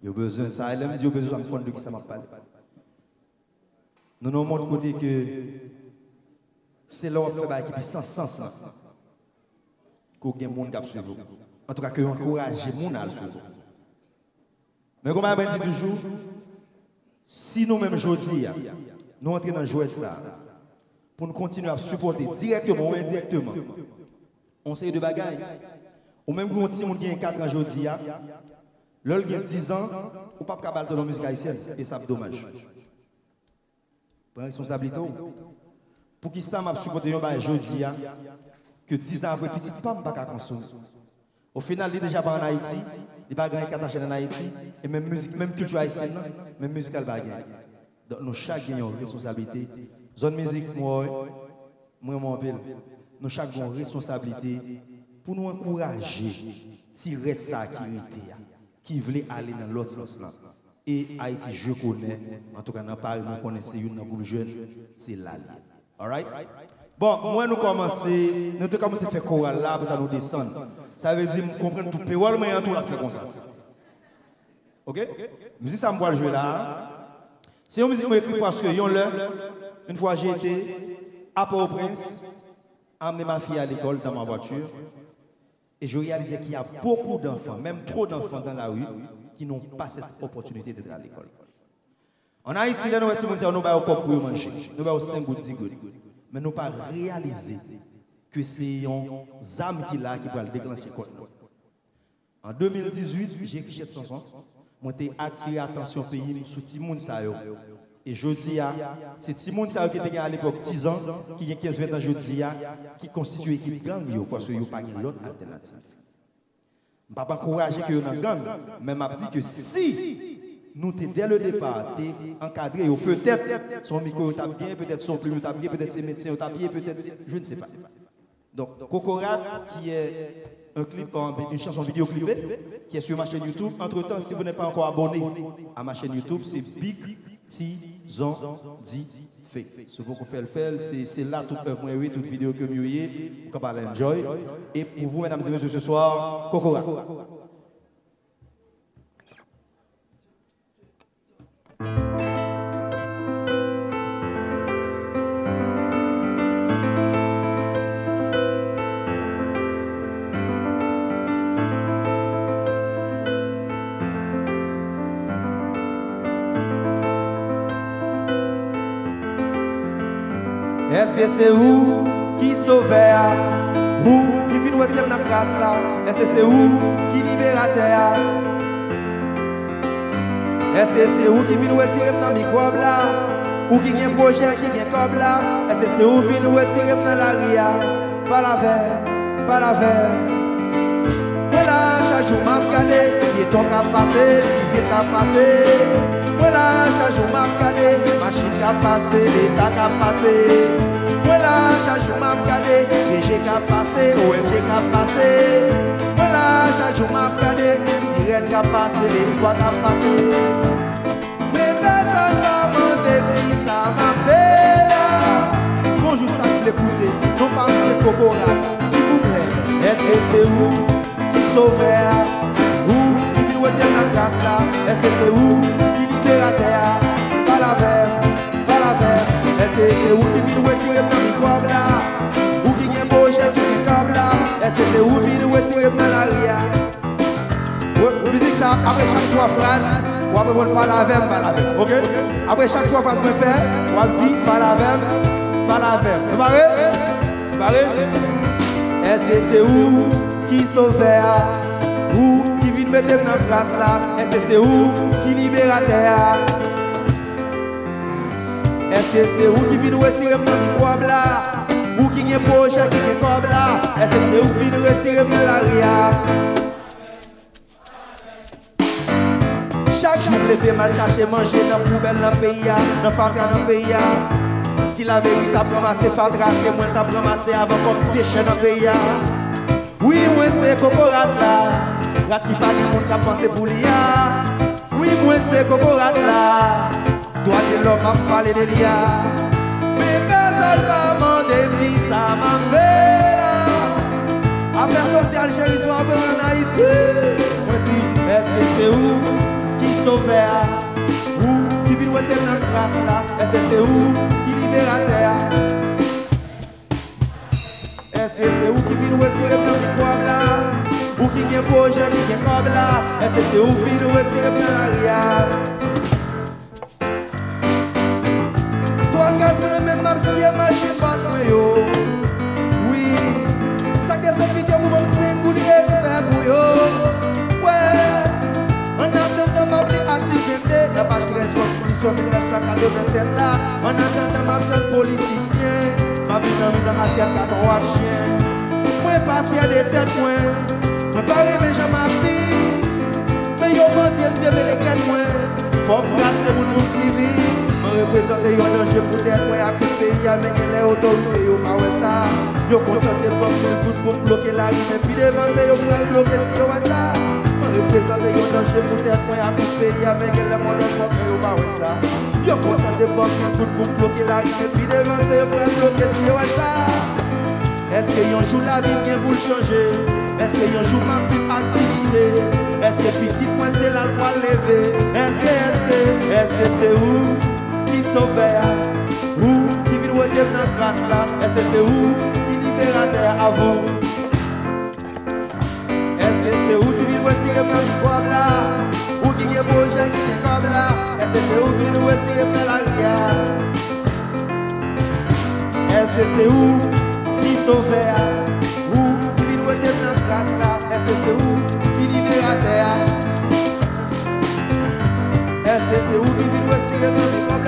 Il y a besoin de ça. Elle me dit qu'il y a besoin de comprendre de qui ça m'a parlé. Nous nous montrons côté que c'est là où on fait qui sans sens. Qu'il y a des gens qui suivent. En tout cas, que vous encouragez les gens à le suivre. Mais comme je dis toujours, si nous-mêmes aujourd'hui, nous entrons dans le jouet de ça, pour nous continuer à supporter directement ou indirectement, on sait de bagailles. Ou même quand on a 4 ans aujourd'hui, l'autre a 10 ans, ou pas capable de la musique haïtienne, et ça c'est dommage. Prends responsabilité. Pour qui ça m'a supporté aujourd'hui, que 10 ans après, petite femme n'a pas consommer. Au final, il est déjà pas en Haïti, il n'a pas gagné 4 chaînes en Haïti, et même musique, même culture haïtienne, même musique elle va gagner. Donc nous chaque gagnons une responsabilité. Zone musique, moi, mon ville, nous chaque avons une responsabilité pour nous encourager, tirer ça qui voulait aller dans l'autre sens là. Et Haïti, je connais, en tout cas dans Paris, nous connaissons une groupe jeune, c'est là. Alright? Bon, moi nous commençons à faire chorale là, pour ça nous descendre. Ça veut dire, nous comprenons tout le pays, mais tout la fait comme ça. Ok? Musique, ça me voit jouer là. C'est une musique que j'écris parce que une fois j'ai été à Port-au-Prince, amener ma fille à l'école dans ma voiture, et je réalisais qu'il y a beaucoup d'enfants, même trop d'enfants dans la rue, qui n'ont pas cette opportunité d'être à l'école. En Haïti, nous avons un corps pour manger, nous avons 5 gouttes, 10 gouttes. Mais nous n'avons pas réalisé que c'est un âme qui là qui va le déclencher contre nous. En 2018, j'ai écrit cette chanson. Moi, j'ai attiré l'attention du pays sur Timoun Sayo. Et je dis, c'est Timoun Sayo qui était à l'époque 10 ans, qui a 15-20 ans, je dis, qui constitue l'équipe gang, parce qu'il n'y a pas d'autre alternative. Je ne vais pas encourager que nous gang, mais je dis que si nous, dès le départ, encadré, peut-être son micro est bien, peut-être son plume est bien, peut-être ses médecins sont bien, peut-être, je ne sais pas. Donc, Cocorat, qui est un clip, une chanson vidéo clipée, qui est sur ma chaîne YouTube. Entre-temps, si vous n'êtes pas encore abonné à ma chaîne YouTube, c'est Big Tizon Di Fait. Ce que vous faites, c'est là toute œuvre, toute vidéo que vous voyez, vous pouvez enjoy. Et pour vous, mesdames et messieurs, ce soir, Cocorat. Est-ce que c'est vous qui sauvez, vous qui vient nous dans la classe là? Est-ce que c'est vous qui libérateur? Est-ce que c'est vous qui vient nous retirer dans le microbe là? Ou qui a un projet qui est comme là? Est-ce que c'est vous qui vient nous retirer dans la ria? Pas la verre, pas la verre. Voilà, chaque jour m'a regardé, qui est ton cap passé, si c'est cap passé. Voilà, chaque jour m'a regardé, machine cap passé, l'état cap passé. Voilà, chaque jour m'a regardé, DG cap passé, OMG cap passé. Voilà, chaque jour m'a regardé, sirène cap passé, l'espoir cap passé. Mais personne n'a demandé qui ça m'a fait là. Bonjour, ça vous l'écoutez, non pas c'est Cocorat, s'il vous plaît. Est-ce que c'est vous qui sauvez, vous qui vivez dans la classe là? Est-ce que c'est vous qui libérateur? Pas la verre, pas la verre. Est-ce que c'est vous qui vivez retirer dans le microbe là? Ou qui a un projet qui est comme là? Est-ce que c'est vous qui vivez retirer dans la ria? Musique ça, après chaque 3 phrases, on va prendre pas la verre, pas la verre. Ok? Après chaque 3 phrases, on fait, on va dire pas la verre, pas la verre. Vous parlez? Parlez? Est-ce que c'est vous qui sauvez? Ou qui vient mettre dans la place là? Est-ce que c'est vous qui libérateur? Est-ce que c'est vous qui vient retirer dans le microbe là? Ou qui a un projet qui est comme là? Est-ce que c'est vous qui vient retirer dans la ria? Chaque jour, les pays mal chercher manger dans la poubelle dans le pays, dans le fatra dans le pays. Si la vérité a ramassé fatra, c'est moi qui a ramassé avant comme déchet dans le pays. Oui, moi c'est Cocorat là. Rat qui parle, le monde qui a pensé pour l'IA. Oui, moi c'est Cocorat là. Doit dire l'homme à parler de l'IA. Mais personne pas demander qui ça m'a fait là. Affaires sociales, chérie, soit en Haïti. Moi dis, est-ce que c'est où qui sauveur? Où qui vit dans la classe là? Est-ce que c'est où qui libérateur? Est-ce que c'est où qui vit dans le poivre là? Ou qui vient projet, qui vient comme là? Est-ce que c'est où qui vit dans la riale? Toi, le gaz, même si elle machine passe, yo. Oui, ça que c'est vidéo pour me c'est coup de respect pour yo. Ouais, en attendant ma vie activité, la page 13 Constitution 1987 là. En attendant ma vie politicien, ma vie dans l'assiette à droit chien. Moi pas fier de tête, moi pas rêver jamais ma vie. Mais yo mentir de les gars moi. Faut brasser mon civil. Je représente un danger peut-être, moi, à tout le pays, avec les autorités, yo, ma ouais ça. Yo, content de bomber tout pour bloquer la rue, et puis devant ça, yo, pour bloquer si yo, ouais ça. Je représente un danger peut-être, moi, à tout le pays, avec les motherfuckers, yo, ma ouais ça. Yo, content de bomber tout pour bloquer la rue, et puis devant ça, yo, pour bloquer si yo, ouais ça. Est-ce que yon jour la vie vient pour le changer? Est-ce que yon jour ma vie activité? Est-ce que petit point c'est là pour lever? Est-ce que c'est où? Sauveur, ou qui vit dans la grâce là, est-ce que c'est où qui libérateur à vous? Est-ce que c'est où qui vit dans le poivre là, ou qui est projet qui est comme là, est-ce que c'est où qui vit dans la rivière? Est-ce que c'est où qui sauveur, ou qui vit dans la grâce là, est-ce que c'est où qui libérateur? Est-ce que c'est où qui vit dans la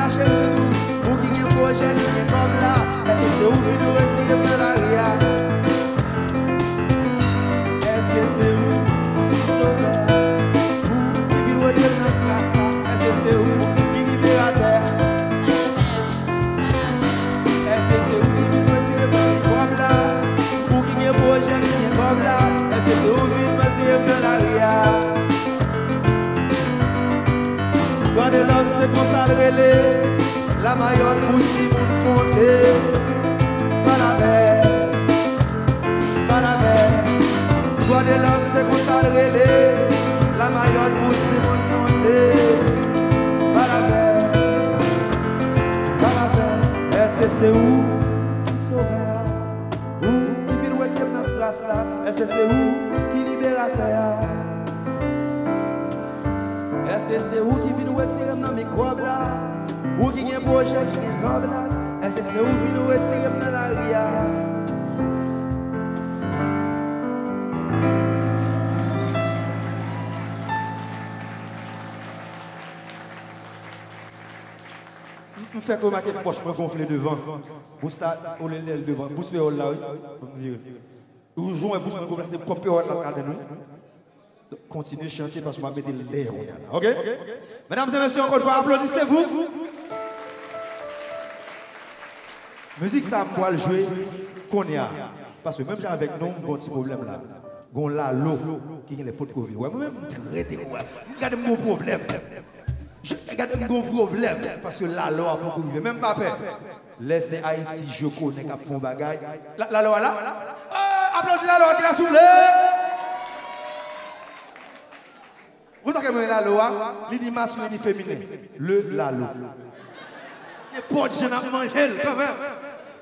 chez nous? Ou qui est projet qui est comme là? Est-ce que c'est où qui nous retire de la ria? Est-ce que c'est où qui sauveur? Ou qui vit dans la classe là? Est-ce que c'est où qui libérateur? Est-ce que c'est où qui vit comme là? Ou qui est projet qui est comme là? Est-ce que c'est où qui nous retire de la ria? Quand de l'homme s'est consacré, la maillot pour si vous montez, pas la mer. Quand de l'homme s'est consacré, la maillot pour si vous montez, pas la mer. Est-ce que c'est où qui sauveur? Où qui vit dans la place là? Est-ce que c'est où qui libérateur? Est-ce que c'est où qui vient nous retirer dans mes microbes là? Ou qui a un projet qui est comme là? Est-ce que c'est où qui vient nous retirer dans la ria? Je fais remarquer que poche me gonfler devant. Bousse ou l'aile devant. Bousse fait là. Ou jouer bousse me gonfler, c'est copie là de nous. Continuez à chanter parce que je vais mettre l'air. Ok? Mesdames et messieurs, encore une fois, applaudissez-vous. Musique, ça me jouer qu'on y a. Parce que même avec nous, on a un petit problème là. On a l'eau qui est les potes de Covid. Moi-même, je suis quoi. Regardez mon problème. Regardez mon problème. Parce que la loi a beaucoup vivre. Même pas peur. Laissez Haïti, je connais qu'à fond bagaille. La loi là? Applaudissez la loi qui l'a soulevé. Vous savez que la loi, il dit masculin et féminin. La loi. N'importe qui n'a mangé quand même.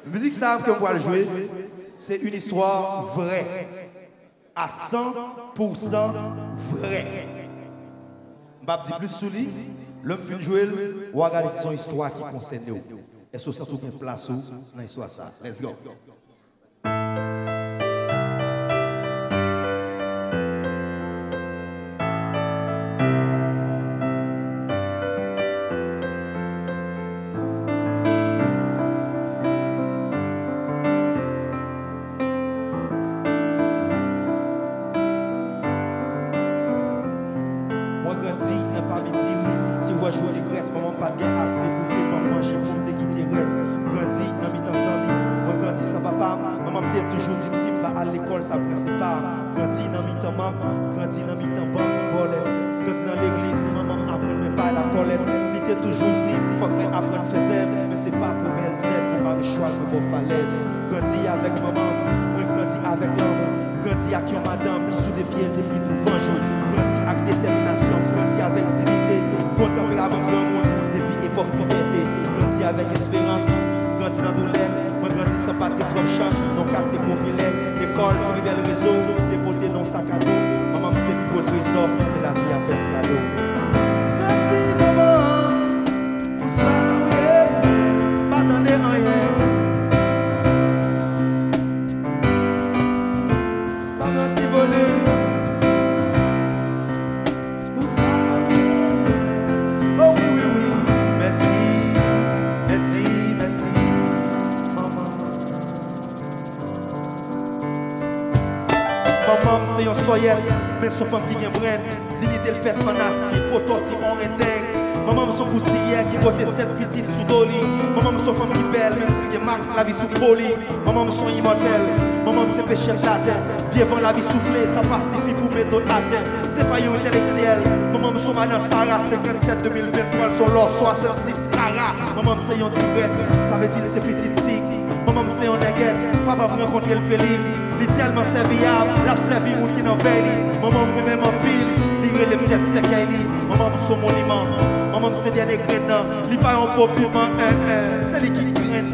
La musique savent que vous allez jouer, c'est une histoire vraie. À 100% vraie. Je vais dire plus sous lui. L'homme vient jouer, ou regarder son histoire qui concerne nous. Est-ce que ça trouve une place dans l'histoire ça? Let's go. Toujours dit si va à l'école ça prend pas grandi dans mi temps grandi dans mi temps bon bolette grandi dans l'église maman apprend même pas la colette il était toujours dit faut que apprendre faire mais c'est pas pour belle c'est pour maréchal, me beau falaise. Grandi avec maman, moi grandi avec l'homme. Grandi avec une madame qui sous des pieds depuis tout 20 jours. Grandi avec détermination, grandi avec dignité. Contempler avec grand monde depuis époque puberté. Grandi avec espérance, grandi dans douleur. Moi grandi sans pas de trop chance, dans quartier populaire. L'école, c'est le réseau, dépoté dans sac à dos. Maman, c'est le gros trésor, et la vie a fait le cadeau. Merci maman, pour ça, pas donner rien. Pas un petit bonheur, pour ça. Oh oui, oui, oui, merci, merci, merci, maman. Maman, c'est un soyette, mais son femme qui vient brenne. Dignité le fait menacer, faut tortir on intègre. Maman, son couturière qui portait cette petite sous doli. Maman, son femme qui belle, même si elle marque la vie sous poli. Maman, son immortel. Maman, c'est péché de la terre. Vivant la vie soufflée, ça pacifie pour mettre d'autres à terre. C'est pas un intellectuel. Maman, son madame Sarah, 57 2023, son l'or 66 carats. Maman, c'est un tigresse, ça veut dire c'est petite tigre. Maman, c'est un négresse, papa me rencontrer le pélim. Il est tellement serviable, l'a servi ou qui n'en veille. Maman, me même en pile, livrer les petites séquelles. Maman, son monument. Maman, c'est dernier grain. Il pas un beau piment, c'est lui qui graine.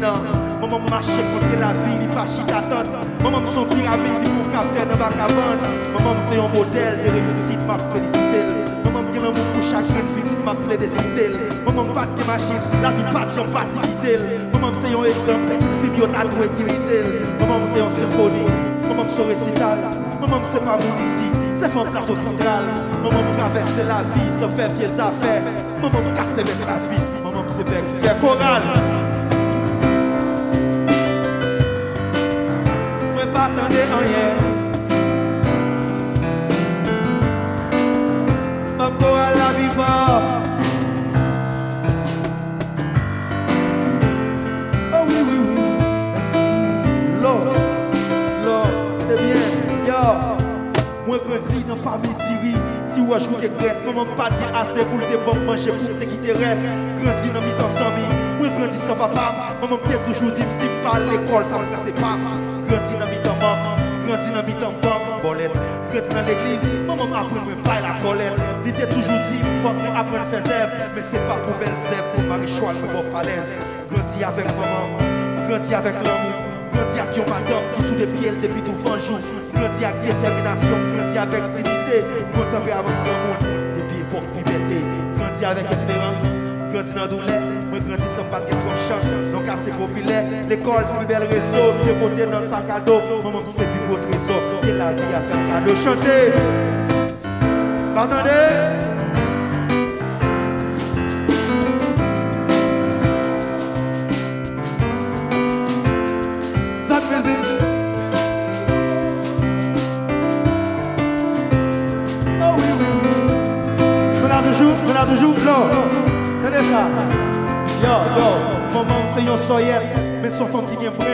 Maman, marche contre la vie, il pas chicaton. Maman, son pyramide, il pour capter de vagabond. Maman, c'est un modèle de réussite, m'a félicité. Maman, qui n'a pour chaque petite m'a plébiscité. Maman, pas de machine, la vie pas de j'en pas quitter. Maman, c'est un exemple, petite fille, t'as doué imiter. Maman, c'est un symphonie. Maman, c'est un récital. Maman, c'est pas mon ici, c'est un plateau central. Maman, traverser la vie, se faire pieds à faire. Maman, casser avec la vie. Maman, c'est bien fier chorale. Moi, pas attendez rien. Maman, chorale la vivant. Oh oui, oui, oui. Merci. L'eau. C'est bien, yo. Moi grandi dans pas midi, si ou ajoute des graisses, maman pas de assez pour te bon manger pour te quitter reste. Grandi dans mi temps sans vie, moi grandi sans papa, maman peut-être toujours dit si pas l'école ça me c'est pas. Grandi dans mi temps maman, grandi dans mi temps papa, bolette. Grandi dans l'église, maman apprend me pas la colère. Il était toujours dit faut que apprendre faire zèbre, mais c'est pas pour belle zèbre pour maréchal me beau falaise. Grandi avec maman, grandi avec l'amour. Grandi avec une madame qui sous les pieds depuis tout 20 jours. Grandi avec détermination, grandi avec dignité. Contempler avec grand monde depuis époque puberté. Grandi avec espérance, grandi dans douleur. Moi grandi sans pas de trop chance. Dans le quartier populaire, l'école c'est un bel réseau. T'es porté dans sac à dos. Maman c'est du beau trésor. Et la vie a fait un cadeau. Chantez. Pardonnez. Oh oui, oui, oui. Menard de jour, non. Tenez ça. Yo, maman, c'est un soyette, mais son femme qui vient prendre.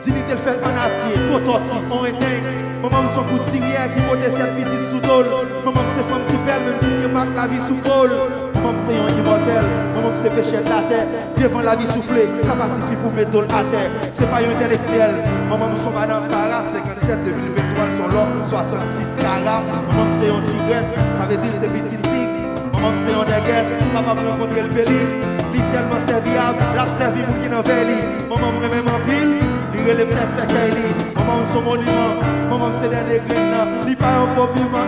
Dignité le fait en acier, cotorti, on éteint. Maman, son couturière qui porte cette petite sous dol. Maman, c'est femme qui belle, même si elle marque la vie sous pôle. Maman, c'est un immortel. Maman, c'est péché de la terre. Devant la vie soufflée, ça pacifie pour mettre d'ol à terre. C'est pas un intellectuel. Maman, son madame Sarah, 57 2023, son l'or 66 carats. Maman, c'est un tigresse, ça veut dire c'est petit tigre. Maman, c'est un négresse, ça va me rencontrer le péli. Littéralement serviable, l'a servi pour qu'il n'en veille. Maman, même en pile. Il est peut-être c'est qu'elle. Maman, son monument. Maman, c'est des graines. Il pas un beau piment.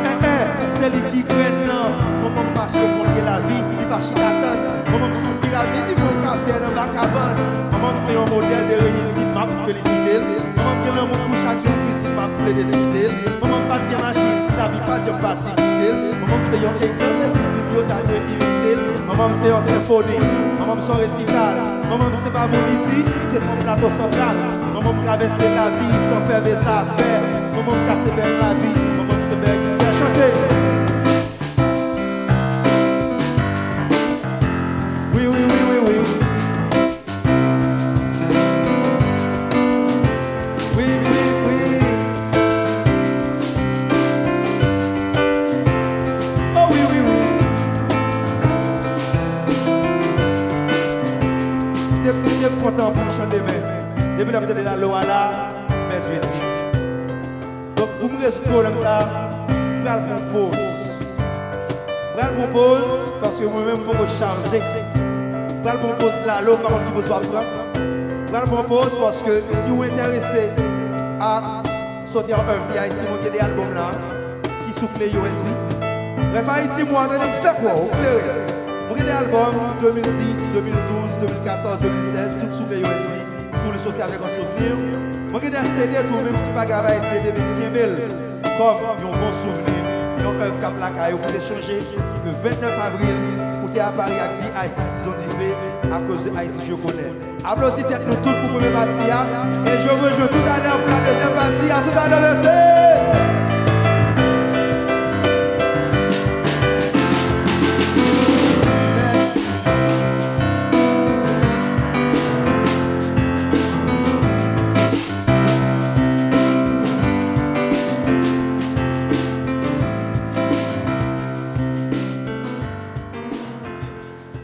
C'est lui qui graine. Maman, marche contre la vie. Il va chier la tête. Maman, son pyramide. Il faut capter dans la cabane. Maman, c'est un modèle de réussite. M'a félicité. Maman, qui l'amour pour chaque jour. Petit m'a félicité. Maman, pas de machine. La vie pas de particulier. Maman, c'est un exemple. C'est une vidéo t'as de limiter. Maman, c'est un symphonie. Maman, c'est un récital. Maman, c'est pas mon ici. C'est pour le plateau central. Maman traverser la vie sans faire des affaires. Maman casser bien la vie. Maman c'est bien qui fait chanter. Oui, oui, oui, oui, oui. Oui, oui, oui. Oh oui, oui, oui. T'es content pour chanter, mais Depuis que je la loi là, mais tu es. Donc, pour me résoudre comme ça, je vais vous pause. Je vais vous pause parce que moi-même, je peux charger. Je vais vous pause là, l'eau, par contre, qui peut soit prendre. Je vais vous pause parce que si vous êtes intéressé à sortir un œuvre, il y a ici des albums là qui sont clés USB. Bref, Haïti, moi, je vais faire quoi? Vous avez des albums 2010, 2012, 2014, 2016, tout sous clés USB, sous le sorti avec un souvenir. Moi, je vais des CD, tout même si pas grave, CD, mais comme un bon souvenir. Donc, œuvre cap la caille, vous pouvez changer le 29 avril, où tu es à Paris avec Haïti identifié à cause de Haïti, je connais. Applaudissez tête nous tous pour la première partie. Et je rejoins tout à l'heure pour la deuxième partie. À tout à l'heure, merci.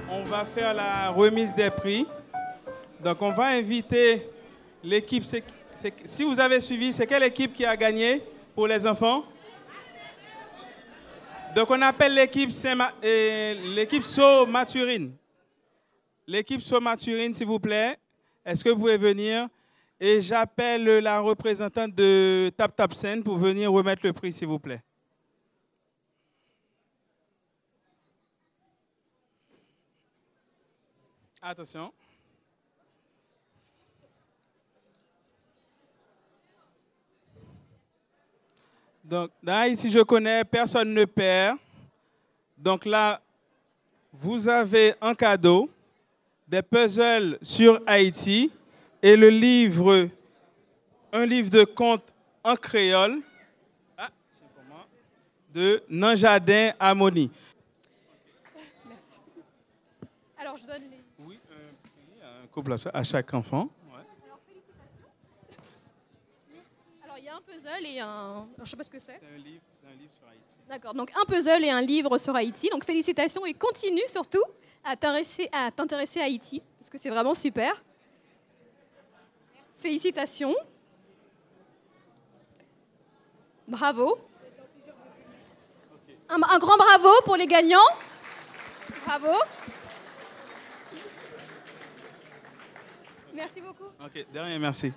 On va faire la remise des prix. Donc, on va inviter l'équipe. Si vous avez suivi, c'est quelle équipe qui a gagné pour les enfants? Donc, on appelle l'équipe Saut-Maturine. L'équipe Saut-Maturine, s'il vous plaît. Est-ce que vous pouvez venir? Et j'appelle la représentante de Tap Tap Scène pour venir remettre le prix, s'il vous plaît. Attention. Donc, dans Haïti, je connais, personne ne perd. Donc là, vous avez un cadeau, des puzzles sur Haïti et le livre, un livre de contes en créole de Nanjadin Amoni. Merci. Alors, je donne les... Oui, un couple à chaque enfant. Alors, il y a un puzzle et un... Je ne sais pas ce que c'est. C'est un livre sur Haïti. D'accord, donc un puzzle et un livre sur Haïti. Donc, félicitations et continue surtout à t'intéresser à Haïti, parce que c'est vraiment super. Félicitations. Bravo. Un grand bravo pour les gagnants. Bravo. Merci beaucoup. Ok, de rien, merci.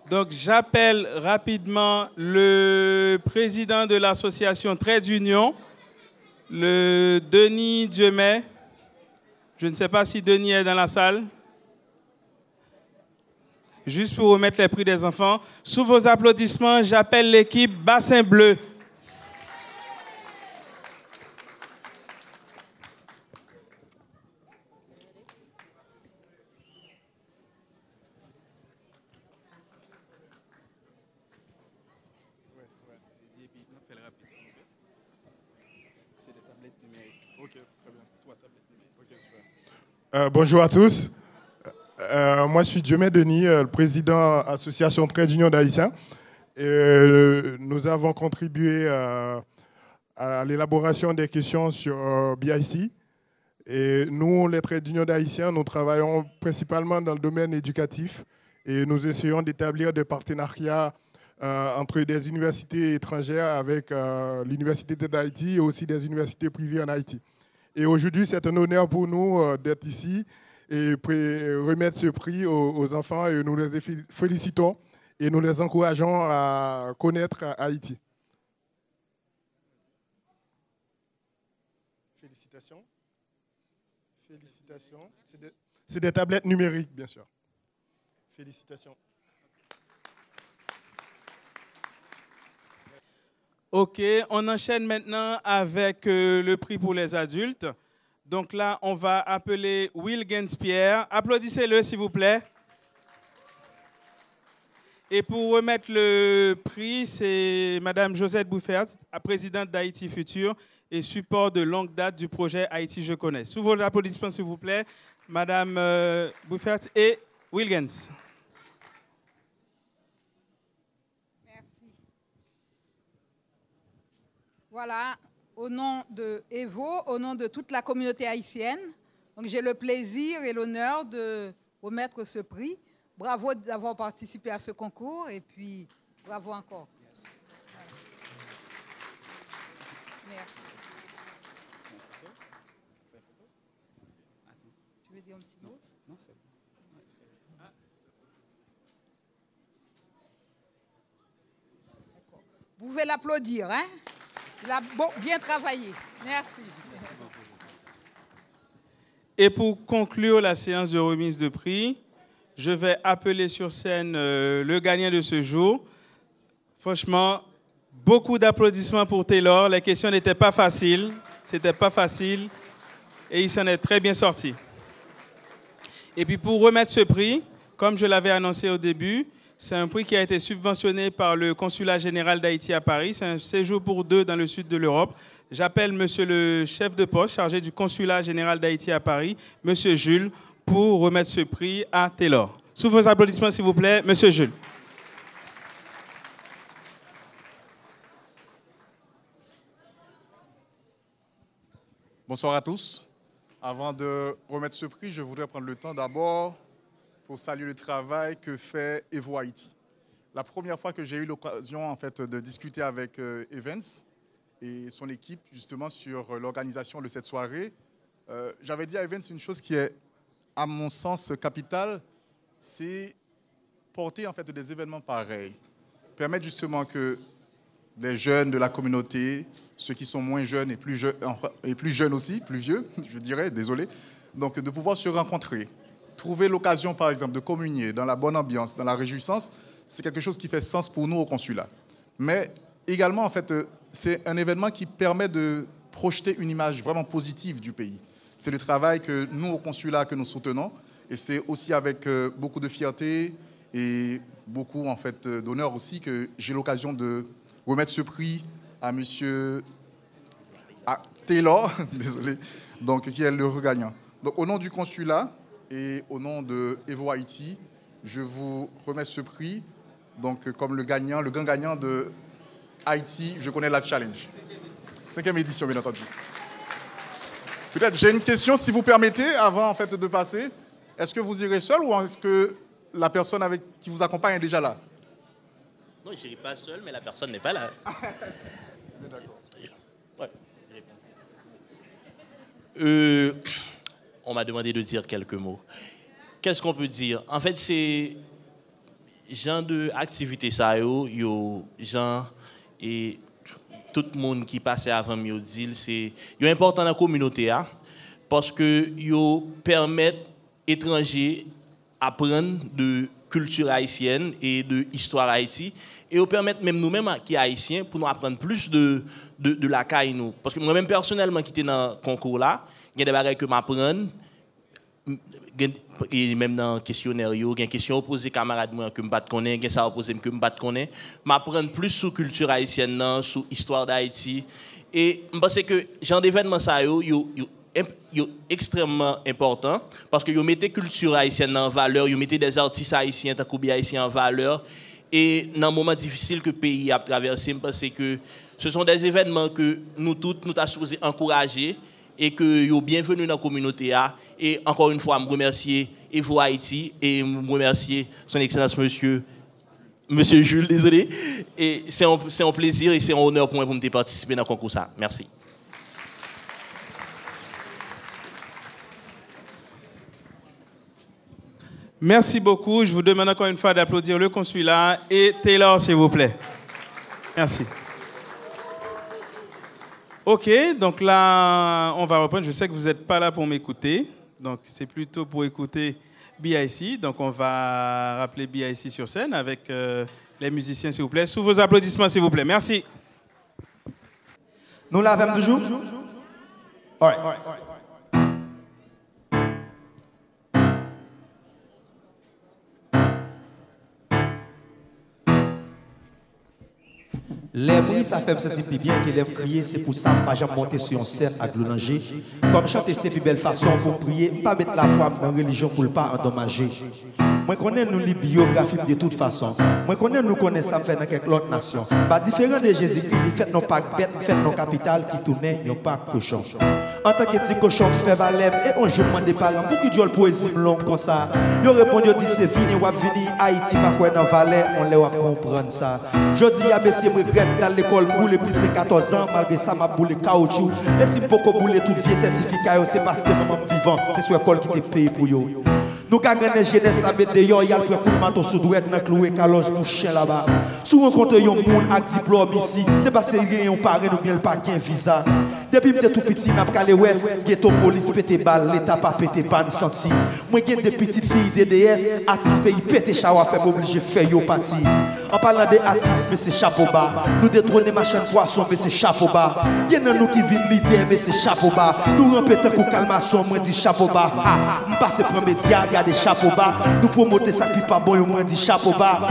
Donc, j'appelle rapidement le président de l'association Trade Union, le Denis Dieumay. Je ne sais pas si Denis est dans la salle. Juste pour remettre les prix des enfants. Sous vos applaudissements, j'appelle l'équipe Bassin Bleu. Bonjour à tous. Moi, je suis Dieumay Denis, le président Association Trade Union d'Haïtiens. Nous avons contribué à l'élaboration des questions sur BIC. Et nous, les Trade Union d'Haïtiens, nous travaillons principalement dans le domaine éducatif et nous essayons d'établir des partenariats entre des universités étrangères avec l'Université d'Haïti et aussi des universités privées en Haïti. Et aujourd'hui, c'est un honneur pour nous d'être ici et remettre ce prix aux enfants. Et nous les félicitons et nous les encourageons à connaître Haïti. Félicitations. Félicitations. C'est des tablettes numériques, bien sûr. Félicitations. OK, on enchaîne maintenant avec le prix pour les adultes. Donc là, on va appeler Will Genspierre. Applaudissez-le, s'il vous plaît. Et pour remettre le prix, c'est Mme Josette Bouffert, présidente d'Haïti Futur et support de longue date du projet Haïti Je Connais. Sous vos applaudissements, s'il vous plaît, Mme Bouffert et Will Gens. Voilà, au nom de Evo, au nom de toute la communauté haïtienne, donc j'ai le plaisir et l'honneur de remettre ce prix bravo d'avoir participé à ce concours et puis bravo encore. Merci. Tu veux dire un petit mot? Non, c'est bon. Vous pouvez l'applaudir, hein? Il a bien travaillé. Merci. Merci beaucoup. Et pour conclure la séance de remise de prix, je vais appeler sur scène le gagnant de ce jour. Franchement, beaucoup d'applaudissements pour Taylor. Les questions n'étaient pas faciles. C'était pas facile. Et il s'en est très bien sorti. Et puis pour remettre ce prix, comme je l'avais annoncé au début, c'est un prix qui a été subventionné par le Consulat général d'Haïti à Paris. C'est un séjour pour 2 dans le sud de l'Europe. J'appelle monsieur le chef de poste chargé du Consulat général d'Haïti à Paris, monsieur Jules, pour remettre ce prix à Taylor. Sous vos applaudissements, s'il vous plaît, monsieur Jules. Bonsoir à tous. Avant de remettre ce prix, je voudrais prendre le temps d'abord pour saluer le travail que fait Evo Haïti. La première fois que j'ai eu l'occasion en fait, de discuter avec Evans et son équipe justement sur l'organisation de cette soirée, j'avais dit à Evans une chose qui est, à mon sens, capitale, c'est porter en fait, des événements pareils. Permettre justement que des jeunes de la communauté, ceux qui sont moins jeunes et plus jeunes aussi, plus vieux, je dirais, désolé, donc de pouvoir se rencontrer. Trouver l'occasion, par exemple, de communier dans la bonne ambiance, dans la réjouissance, c'est quelque chose qui fait sens pour nous au consulat. Mais également, en fait, c'est un événement qui permet de projeter une image vraiment positive du pays. C'est le travail que nous, au consulat, que nous soutenons. Et c'est aussi avec beaucoup de fierté et beaucoup, en fait, d'honneur aussi que j'ai l'occasion de remettre ce prix à monsieur Taylor, désolé, donc, qui est le gagnant. Donc, au nom du consulat et au nom de Evo Haïti, je vous remets ce prix, donc, comme le grand gagnant de Haïti, je connais Life Challenge. 5e édition, bien entendu. Peut-être, j'ai une question, si vous permettez, avant en fait, de passer. Est-ce que vous irez seul ou est-ce que la personne qui vous accompagne est déjà là? Non, je n'irai pas seul, mais la personne n'est pas là. Ouais. On m'a demandé de dire quelques mots. Qu'est-ce qu'on peut dire? En fait, c'est genre d'activité ça, yo genre et tout le monde qui passait avant me dit c'est important dans la communauté parce que yo permettent étrangers apprendre de culture haïtienne et de histoire Haïti et yo permettent même nous-mêmes qui haïtiens pour nous apprendre plus de la caille nous parce que moi-même personnellement qui était dans le concours là, il y a des bagages que m'apprendre et même dans le questionnaire, il y a une question posée camarades que je ne connais pas, ça posé que je ne connais pas, m'apprendre plus sur la culture haïtienne, sur l'histoire d'Haïti. Et je pense que ce genre d'événement, c'est extrêmement important parce que vous mettez la culture haïtienne en valeur, vous mettez des artistes haïtiens, des haïtiens en valeur. Et dans un moment difficile que le pays a traversé, je pense que ce sont des événements que nous tous, nous sommes supposés encourager. Et que vous bienvenue dans la communauté. Et encore une fois, je remercie Evo Haïti et je remercie son Excellence Monsieur Jules, désolé. Et c'est un plaisir et c'est un honneur pour moi de participer dans le concours. Merci. Merci beaucoup. Je vous demande encore une fois d'applaudir le consulat et Taylor, s'il vous plaît. Merci. Ok, donc là, on va reprendre. Je sais que vous n'êtes pas là pour m'écouter, donc c'est plutôt pour écouter BIC. Donc on va rappeler BIC sur scène avec les musiciens, s'il vous plaît. Sous vos applaudissements, s'il vous plaît. Merci. Nous l'avons toujours? All right. Les bruits, ça fait me sentir plus bien qu'il aime crier, c'est pour ça que je monter sur une scène avec l'oulanger. Comme chanter, c'est plus belle façon pour prier, pas mettre la foi dans la religion pour ne pas endommager. Moi, connais nous les biographies de toute façon. Moi, nous connaissons ça fait dans quelques autres nations. Pas différent de Jésus-Christ, il fait non pas bête, fait non capital qui tournait, non pas cochon. En tant que petit cochon qui fait valem, et on joue des parents, pour qu'ils disent le poésie long comme ça. Ils répondent, ils disent c'est fini, ou vini, Haïti, pas quoi dans Valais, on les va comprendre ça. Je dis à monsieur, je regrette dans l'école, boule plus de 14 ans, malgré ça, m'a boulé caoutchouc. Et s'il faut qu'on boule tout vieux certificat, c'est parce que maman vivant, c'est sur l'école qui te paye pour eux. Nous avons gagné jeunesse la bête de yon, il y a le coup de manteau sous douette dans cloué caloche pour chien là-bas. Si on rencontre un monde avec diplôme ici, c'est parce qu'il y a un parent ou bien le pas un visa. Depuis que tout petit, n'a pas l'ouest, ghetto police pété balle, l'état pas pété ban senti. Moi j'ai des petites filles DDS, artistes pays pété chawa fait obligé faire yo parti. En parlant des artistes, mais c'est chapeau bas. Nous détrôner machin poisson, mais c'est chapeau bas. Il y en a nous qui vivent l'idée, mais c'est chapeau bas. Nous rempétons pour calmation, moi dit chapeau bas. Je passe pour média, regardez chapeau bas. Nous promoter ça qui pas bon, moi dit chapeau bas.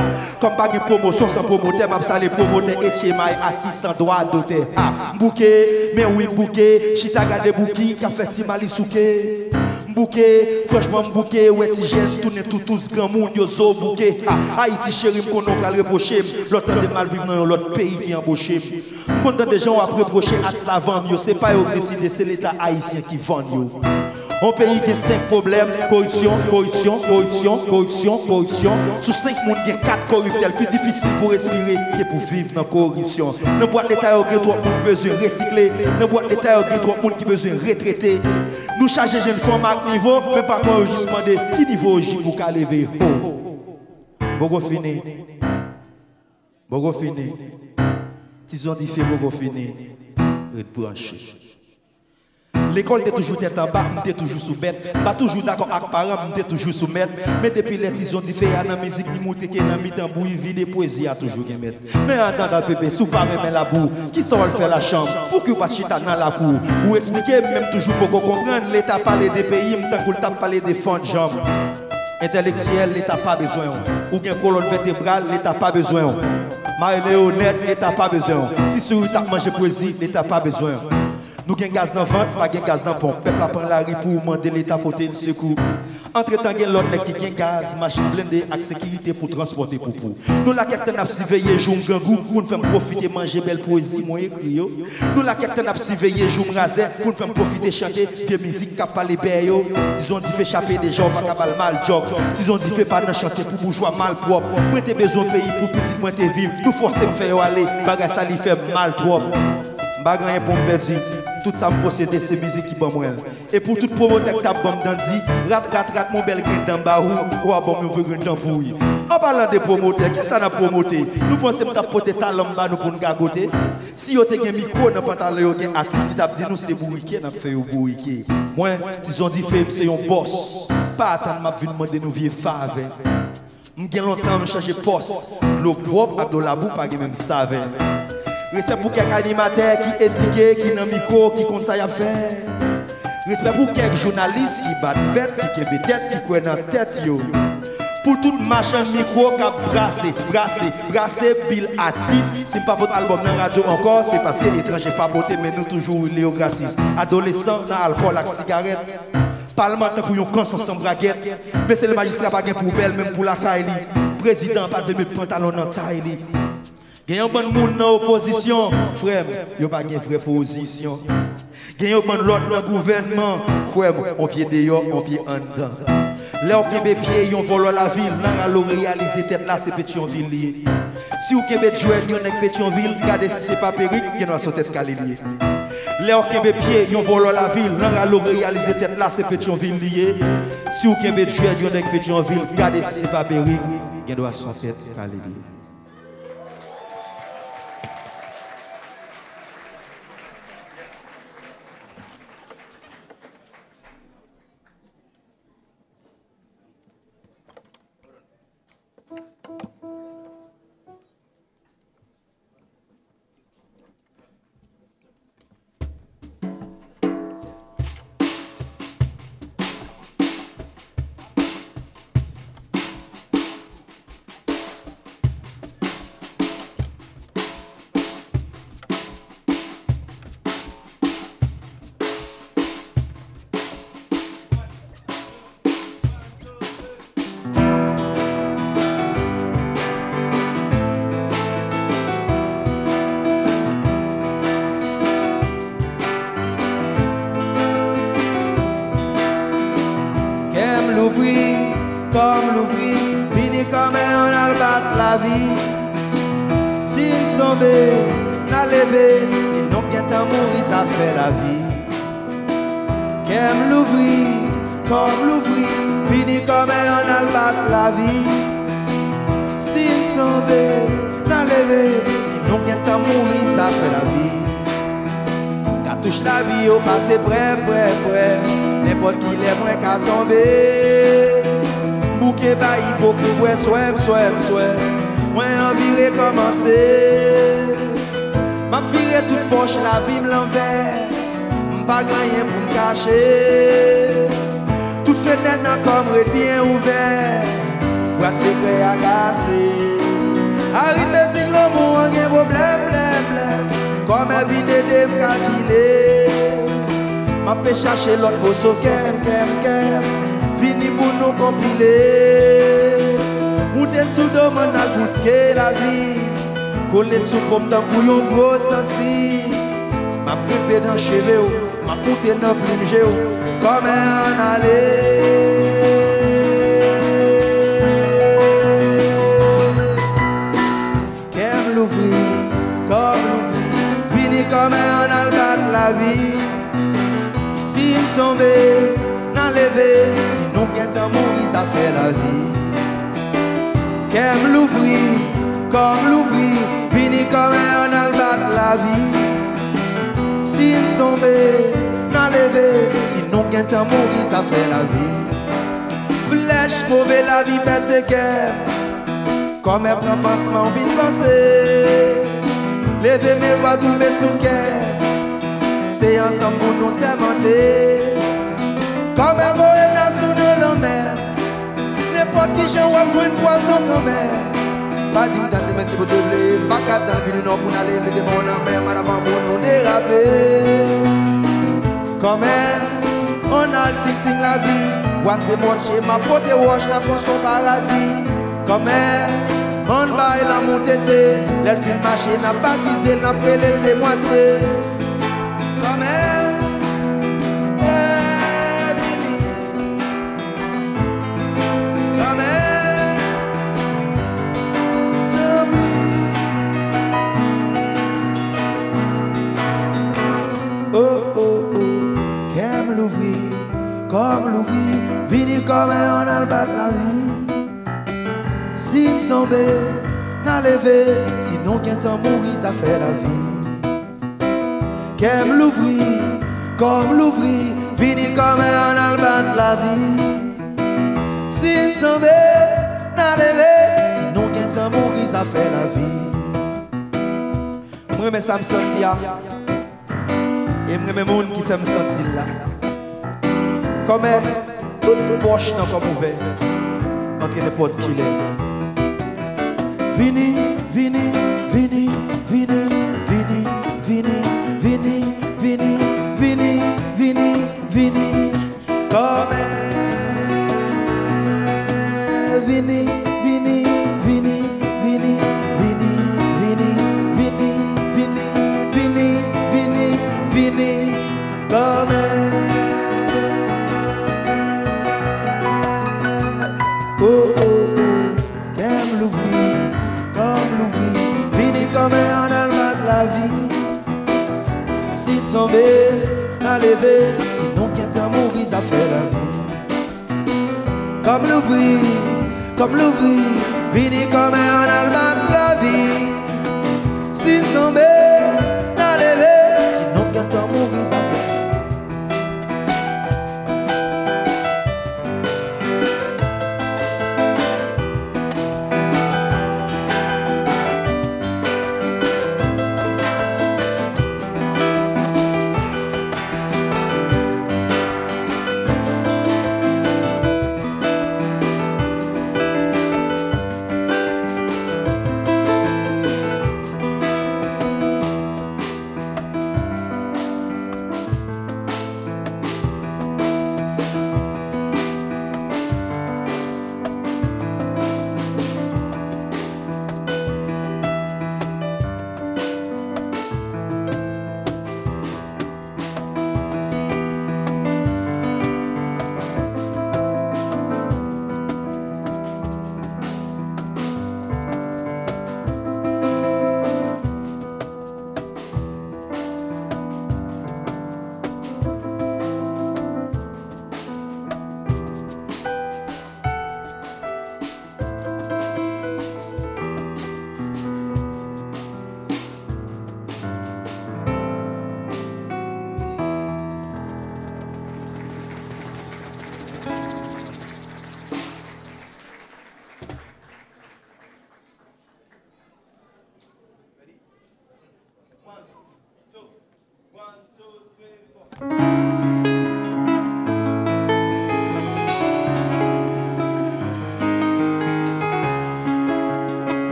Comme pas de promotion sans promoter, m'a salé promoter et chez my artiste sans droit doter. Bouquet, mais oui bouquet, chita gade bouquet, café timali souké. Bouquet, franchement bouquet, ouais ti j'aime tourner tous grand monde yo zo bouquet. Haïti chéri me konon kal reprocher, l'autre de mal vivre dans l'autre pays qui embauché. Content des gens à reprocher à savant yo, c'est pas yo décider, c'est l'état haïtien qui vend yo. Un pays qui a 5 problèmes, corruption, corruption, corruption, corruption, corruption. Sous 5 monde, il y a 4 corruptels. Plus difficile pour respirer que pour vivre dans la corruption. Dans la boîte d'État, il y a 3 monde qui besoin de recycler. Dans la boîte d'État, il y a 3 monde qui besoin de retraiter. Nous chargeons les jeunes femmes à niveau, mais par contre, juste demander qui niveau pour qu'à lever. Bogo fini. Bogo fini. Tison dit fait bogo fini. Rebranché. L'école était toujours tête en bas, était toujours sous bête. Pas toujours d'accord avec parents, était toujours sous maître. Mais depuis les tisons différents dans la musique, qui monte qui dans mi-temps bouille vide poésie a toujours gagné maître. Mais en tant que bébé, sous pas remettre la boue, qui sont le faire la chambre pour que pas chita dans la cour. Ou expliquer même toujours pour comprendre l'état parler des pays, tant qu'on t'a parlé des fonds de jambes. Intellectuel, l'État pas besoin. Ou bien colonne vertébrale, l'État pas besoin. Marie-Léonette, l'État pas besoin. Si sur t'as mangé poésie, l'État pas besoin. Nous avons gaz dans le ventre, pas de gaz dans le pompe. Peuple apprend la rue pour demander l'État pour te secours. Entre-temps, il y a l'autre qui a gaz, machine blindée avec sécurité pour transporter pour vous. Nous, la capitaine a surveillé, jour gangou, pour nous faire profiter, manger belle poésie, moi écrit. Nous, la capitaine a surveillé, jour raser, pour nous faire profiter, chanter, vieille musique, cap pas les béos. Ils ont dit fait échapper des gens, pas capable mal job. Ils ont dit fait pas chanter pour bourgeois mal propre. Moi, t'es besoin de pays pour petit, moi, t'es vivre. Nous forcer me faire aller, bagarre ça lui fait mal trop. Bagarre pour me perdre. Tout ça me force de ces musiques qui bon et pour tout promoteur qui t'a bon dandy, rat mon bel grain dans barou ou à bon me veut dans pourri. En parlant de promoteurs, qu'est-ce que ça n'a promoté? Nous pensons que t'as porté talent bas nous pour nous gagoter. Si vous avez un micro dans pantalon, vous avez un artiste qui t'a dit nous c'est bourriqué, n'a fait bourriqué. Moi, ils ont dit fait c'est un boss. Pas attendre m'a vu demander nous vieux fave. M'gain longtemps me changer poste. L'eau propre avec de la boue pas même saveur. Respect pour quelques animateurs qui éduquent, qui n'ont micro, qui comptent ça à faire. Respect pour quelques journalistes qui battent bête, qui ont tête, qui croient dans la tête. Pour tout machin micro qui a brassé, pile artiste. Si pas votre album dans la radio encore, c'est parce que l'étranger pas voté, mais nous toujours Léo gratis. Adolescents, dans alcool, la cigarette. Parlementaire pour yon conscience sans braguette. Mais c'est le magistrat pas gain pour belle, même pour la Kaili. Président pas de mes pantalons dans Taili. Il y a un bon monde dans l'opposition, frère, il n'y a pas de vraie position. Il y a un bon l'autre dans le gouvernement, frère, on pied dehors, on pied en dedans. Là, au Québec, ils ont volé la ville, là, on réalisé tête là, c'est Pétionville. Si au Québec, jouez, ils ont Pétionville, regardez si c'est pas Péric, ils ont son tête calilier. Là, au Québec, ils ont volé la ville, là, on réalisé tête là, c'est Pétionville. Si au Québec, jouez, ils ont Pétionville, regardez si c'est pas Péric, ils ont son tête calilier. vini comme on a battre la vie. Si nous tombons, nous lever, sinon bien t'en mourir, ça fait la vie. Qu'aime l'ouvrir, comme l'ouvrir, vini comme on a battre la vie. Si nous tombons, nous lever, sinon bien t'en mourir, ça fait la vie. Quand touche la vie, au passé près, n'importe qui l'est moins qu'à tomber. Bouquet pas hypocrite, ouais, soit. Moi envie de recommencer. M'a viré toute poche, la vie me l'envers. M'pas rien pour me cacher. Tout fenêtre comme bien ouvert. Boîte secret à casser. Arrive si l'amour a un problème. Comme un vie de me calculer. M'a fait chercher l'autre pour so kem. Fini pour nous compiler. Monter sous domaine à bousquer la vie. Coller sous comme d'un couillon gros sensi. M'a grippé dans cheveux, m'a monté dans plume géo. Comme un aller. Qu'aime l'ouvrir, comme l'ouvrir. Fini comme un albat la vie. Si nous tombons, nous lever. Sinon bien t'en mourir, ça fait la vie. Qu'aime l'ouvrir, comme l'ouvrir, vini comme un albat la vie. Si nous tombons, nous lever, sinon qu'un temps mourir, ça fait la vie. Flèche, mauvais la vie, persécuère, comme un prend pansement, vite penser. Lever mes doigts, tout mettre sous cœur, c'est ensemble pour nous s'inventer. Comme un moyen sous de la mer. N'importe qui j'en vois pour une poisson sans mer. Pas dit m'tendre merci pour te blé. Pas qu'à dans le nord pour n'aller mettre mon en mer. Mal avant pour nous déraper. Comme on a le ting la vie. Voici mon schéma pour te wash la France ton paradis. Comme on baille la montée. Le film marché n'a pas disé. N'a pas l'elle des moitiés. Comme comme l'ouvrir, vini comme on a le bat la vie. Si nous tombons, nous lever, sinon qu'un temps mourir, ça fait la vie. Qu'aime l'ouvrir, comme l'ouvrir, vini comme on a le bat la vie. Si nous tombons, nous lever, sinon qu'un temps mourir, ça fait la vie. Moi, mais ça me sentit là. Et moi, mes monde qui fait me sentir là. Comme toute poche dans comme ouvert entre n'importe qui l'est. Vini, vini, vini, vini, vini, vini, vini, vini, vini, vini, vini. Comme vini, vini, vini, vini, vini, vini, vini, vini, vini, vini, vini. Comme qu'aime l'ouvrir, comme l'ouvrir, vini comme un almat de la vie. Si tomber, à lever, sinon qu'un temps mourir, ça fait la vie. Comme l'ouvrir, vini comme un almat de la vie. Si tomber, à lever, sinon qu'un temps mourir, ça fait la vie.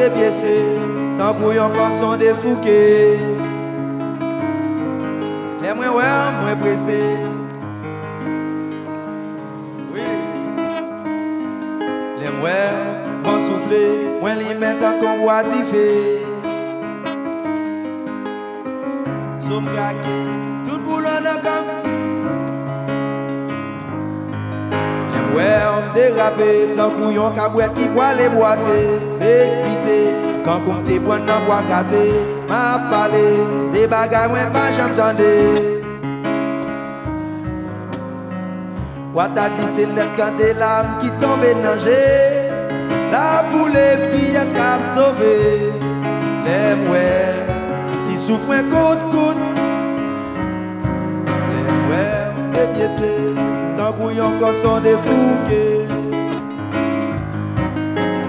dépiécé, tant couillon quand son défouqué. Les moins ouais, moins pressé. Oui. Les moins vont souffler, moins les mettre en convoitifé. Somme craqué, tout boulot dans comme. Ouais, on dérapé, tant couillon cabouette qui boit les boîtiers. Excité, quand on te prend dans bois gâté. M'a parlé, des bagages, moi pas j'entendais. What t'as dit, c'est l'être quand des larmes qui tombent nager. La boule puis est-ce qu'a sauvé. Les mouais, si souffre un coup. Les mouais, dépiécés. Tant couillon quand sont défouqués.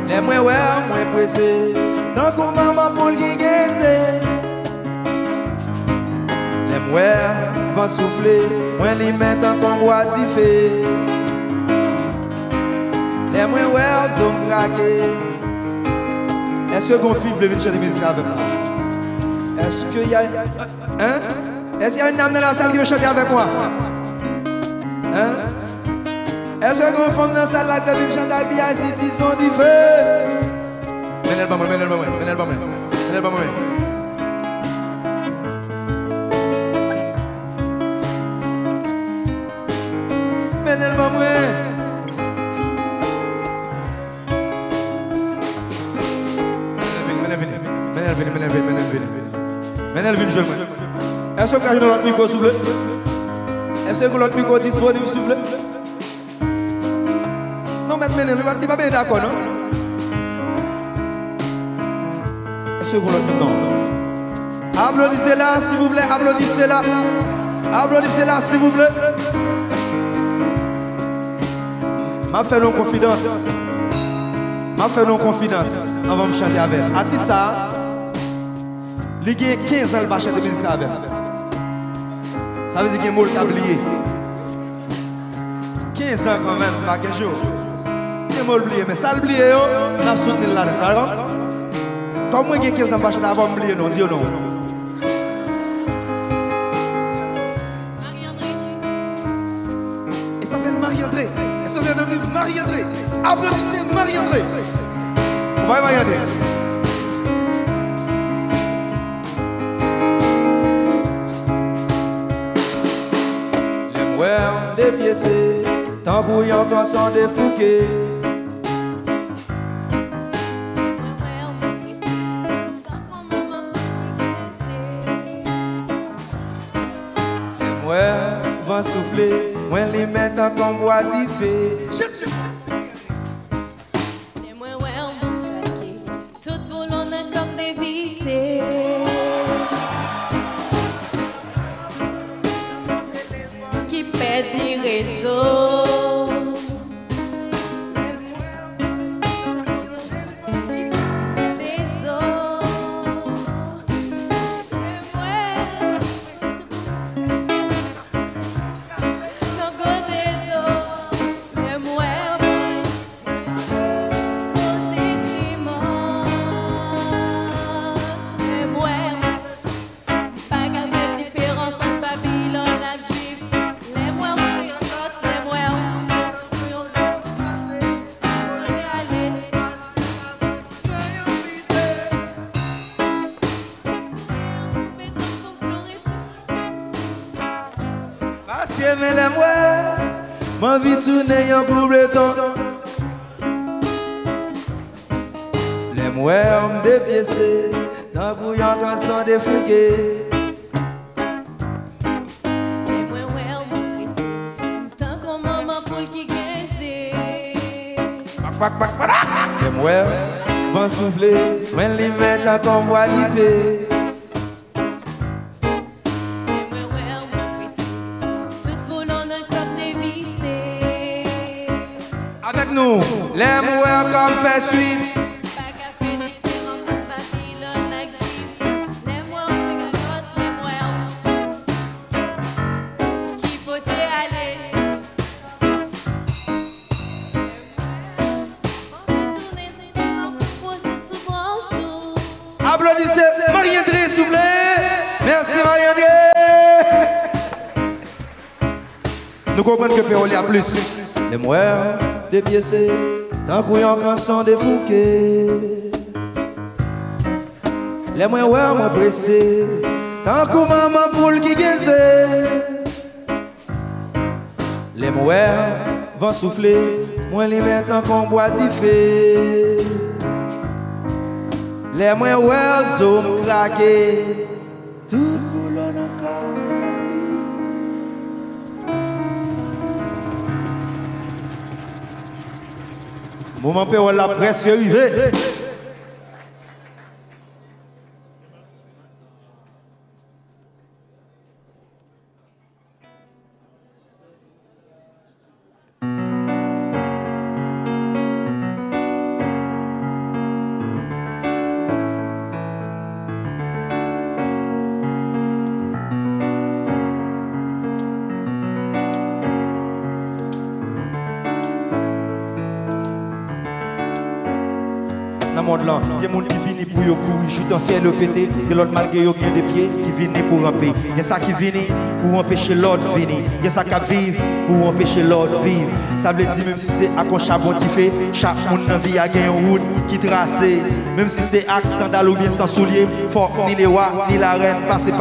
Les moins ouais, moins pressés. Tant qu'on maman pour le guigaisé. Les moins vont souffler, moins les mettre en convoitifé. Les moins ouais, sont craqués. Est-ce que mon fils veut venir chanter musique avec moi? Est-ce qu'il y a... Hein? Est-ce qu'il y a une dame dans la salle qui veut chanter avec moi? Hein? Est-ce que vous femme dans la salle qui veut chanter avec moi? Si tu sont du feu. Menez-le pas moi. Est-ce que vous avez l'autre micro, s'il vous plaît? Est-ce que l'autre micro est disponible, s'il vous plaît? Non, mais il n'est pas bien d'accord, non? Est-ce que l'autre micro? Non. Applaudissez-la, s'il vous plaît. Applaudissez-la, s'il vous plaît. M'a fait nos confidences. On va me chanter avec elle. Atissa, il y a 15 ans, il va chanter musique avec elle. Ça veut dire qu'il y a un mot qui a oublié. 15 ans quand même, c'est pas 15 jours. Il y a un mot oublié, mais ça oublié, on a soutenu là-dedans. Comme moi, il y a 15 ans, je vais chanter avant oublier, non, dis non. Il s'appelle Marie-André. Est-ce que vous avez entendu Marie-André? Applaudissez Marie-André. On va Marie-André. Dépiécé, tant bouillant quand sont défouqués. Les mouais vont souffler, moins les mettre en convoitifé. Les mouais vont craquer, tout boulot comme des vissés. Qui pète des réseaux. Mais les mouais, ma vie tourne en plus breton. Les mouais ont dépiécé, tant bouillant quand sont défouqués. Les mouais ont pressé, tant qu'on maman pour qui gaisé. Les mouais vont souffler, mais les mettre en convoitifé. Nous, les mouais comme fait suivre. nous comprenons que Péole y a plus. Les mouères de piécés, tant qu'on y a un canson de fouquet. Les mouères m'ont pressé, tant qu'on maman poule qui gaise. Les mouères vont souffler, moi les mettre en qu'on boit du feu. Les mouères sont craqués, tout boulot dans le corps. Moment où la presse est arrivée. Il y a des gens qui viennent pour courir, je t'en fais le péter. Il y a l'autre malgré yo bien des pieds qui viennent pour ramper. Il y a ça qui viennent pour empêcher l'autre de venir. Il y a ça qui vivent pour empêcher l'autre de vivre. Ça veut dire même si c'est à quoi charbon fait, chaque monde dans la vie a gagné une route qui trace. Même si c'est avec sandales ou bien sans souliers, faut ni les rois ni la reine passer.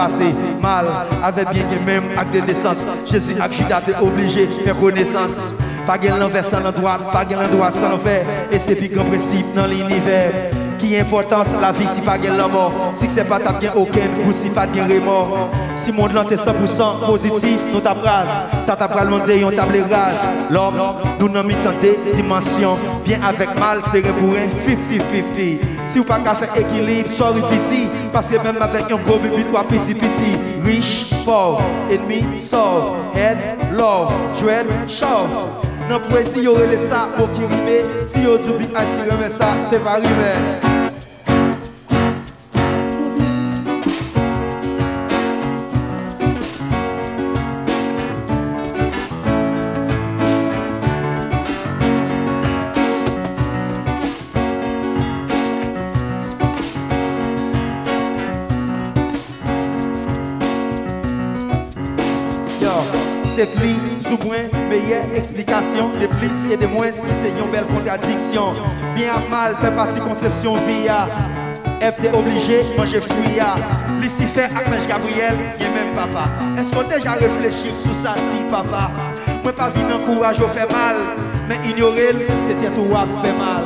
Mal, avec bien que même avec des naissances. Jésus a Judas obligé de faire connaissance. Pas de l'envers sans la droite, pas de l'endroit sans l'envers. Et c'est plus grand principe dans l'univers. Qui importance la vie si pas de la mort. Si c'est pas t'as aucun coup, si pas de remords. Si mon monde est 100% positif, nous t'abrase. Ça t'apprend le monde et on table rase. L'homme, nous n'avons mis tant de dimensions. Bien avec mal, c'est pour un 50-50. Si vous pas qu'à faire équilibre, sorry petit. Parce que même avec un gros bébé, toi petit. Riche, pauvre, ennemi, sauve. Head, love, dread, shove. Dans la poésie, il y aurait les ça pour qui rime. Si il y a du beat, si remet ça, c'est pas rimer. C'est plus ou moins meilleure explication. De plus et de moins si c'est une belle contradiction. Bien à mal fait partie conception via. FT obligé, manger fouilla. Lucifer avec Mèche Gabriel, y'a même papa. Est-ce qu'on a déjà réfléchi sur ça si papa? Moi pas venu en courage au fait mal. Mais ignorer, c'était tout à fait mal.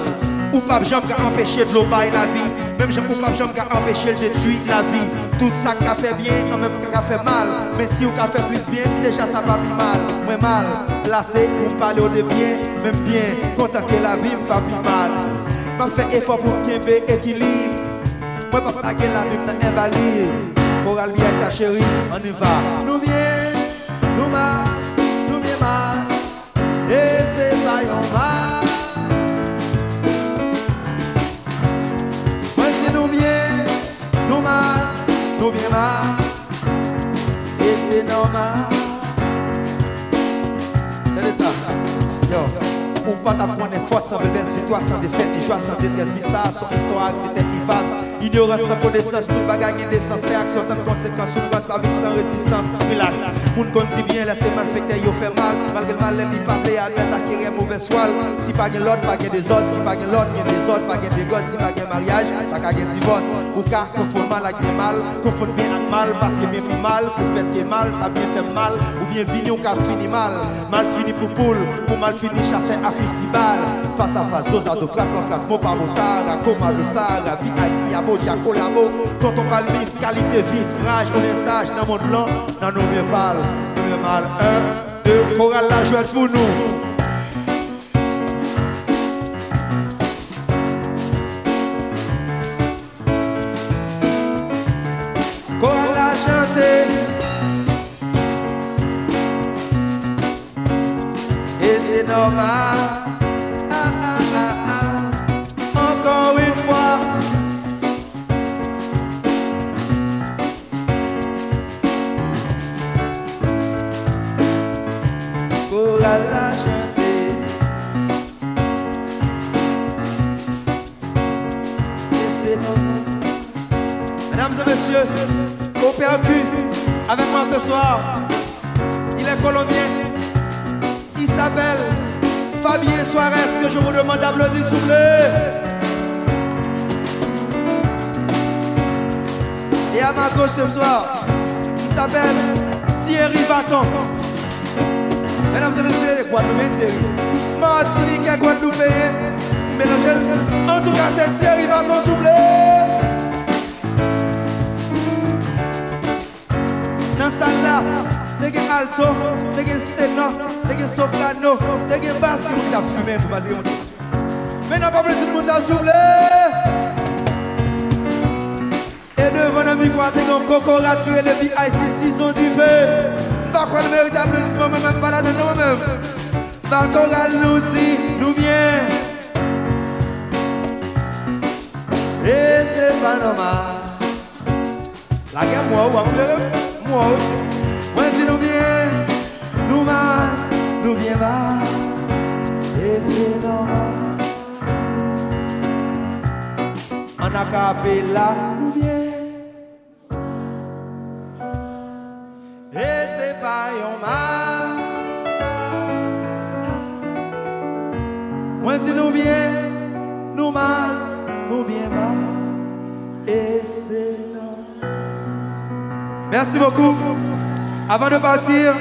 Ou pas j'aime qu'à empêcher de l'eau bailler la vie. Même j'aime pas j'aime qu'à empêcher de tuer la vie. Tout ça qu'a fait bien, en même qu'a fait mal. Mais si on a fait plus bien, déjà ça va plus mal. Moi mal, placé pour parler de bien, même bien, content que la vie pas plus mal. M'a fait effort pour qu'il y ait équilibre. Moi pas plaguer la vie dans invalide. Coral bien ta chérie, on y va. Nous bien, nous mal, nous bien mal. Et c'est pas yon mal. Moi c'est nous bien, nous mal. Nous bien mal, et c'est normal. Regardez ça. Yo, on pas t'apprendre force sans faiblesse, victoire sans défaite, ni joie sans détresse, vie ça, son histoire de tête qui fasse. Ignorance sans connaissance, tout va gagner d'essence, réaction tant de conséquences, souffrance, pas vite sans résistance, relax. Moun qu'on dit bien, laissez mal fait yo fait mal, malgré le mal, elle dit pas fait, admettre acquérir mauvaise soile. Si pas gagne l'autre, pas gagne des autres, si pas gagne l'autre, gagne des autres, pas gagne des godes, si pas gagne mariage, pas gagne divorce. Ou car confondre mal avec bien mal, confondre bien avec mal, parce que bien plus mal, pour faire que mal, ça bien fait mal, ou bien vini ou qu'a fini mal, mal fini pour poule, pour mal fini chasser à festival, face à face, dos à dos, phrase par phrase, mot par mot, Sahara, comme le Sahara, vie ici, à Boja, collabo, quand on parle vice, qualité, vice, rage, nos messages, dans mon blanc, dans nos bien parle, nous bien mal, 1, 2, chorale la joie pour nous. Chorale la chanter. Et c'est normal. Encore une fois. Chorale la chanter. Et c'est normal. Mesdames et messieurs, au percu avec moi ce soir, il est colombien, s'appelle Fabien Suarez, que je vous demande d'applaudir, s'il vous plaît. Et à ma gauche ce soir, il s'appelle Thierry Baton. Mesdames et messieurs, les Guadeloupéens, Thierry. Martinique et Guadeloupéens, mélangez. En tout cas, c'est Thierry Baton, s'il vous plaît. Dans la salle là, t'es alto, t'es sténo, t'es soprano, t'es basse, qui t'a fumé, tout vas-y. Mais n'a pas plus de monde s'il vous plaît. Et devant un micro, t'es un cocorat qui est le BICT, sont divers. Pas quoi le mérite applaudissement, même pas là de nous-mêmes. Par le choral nous dit, nous bien. Et c'est pas normal. La guerre, moi, ou moi, moi, si nous bien, nous mal, nous bien mal. Et c'est normal. En acapella, nous bien. Et c'est pas yon mal. Moi dis nous bien, nous mal, nous bien mal. Et c'est normal. Merci beaucoup. Avant de partir,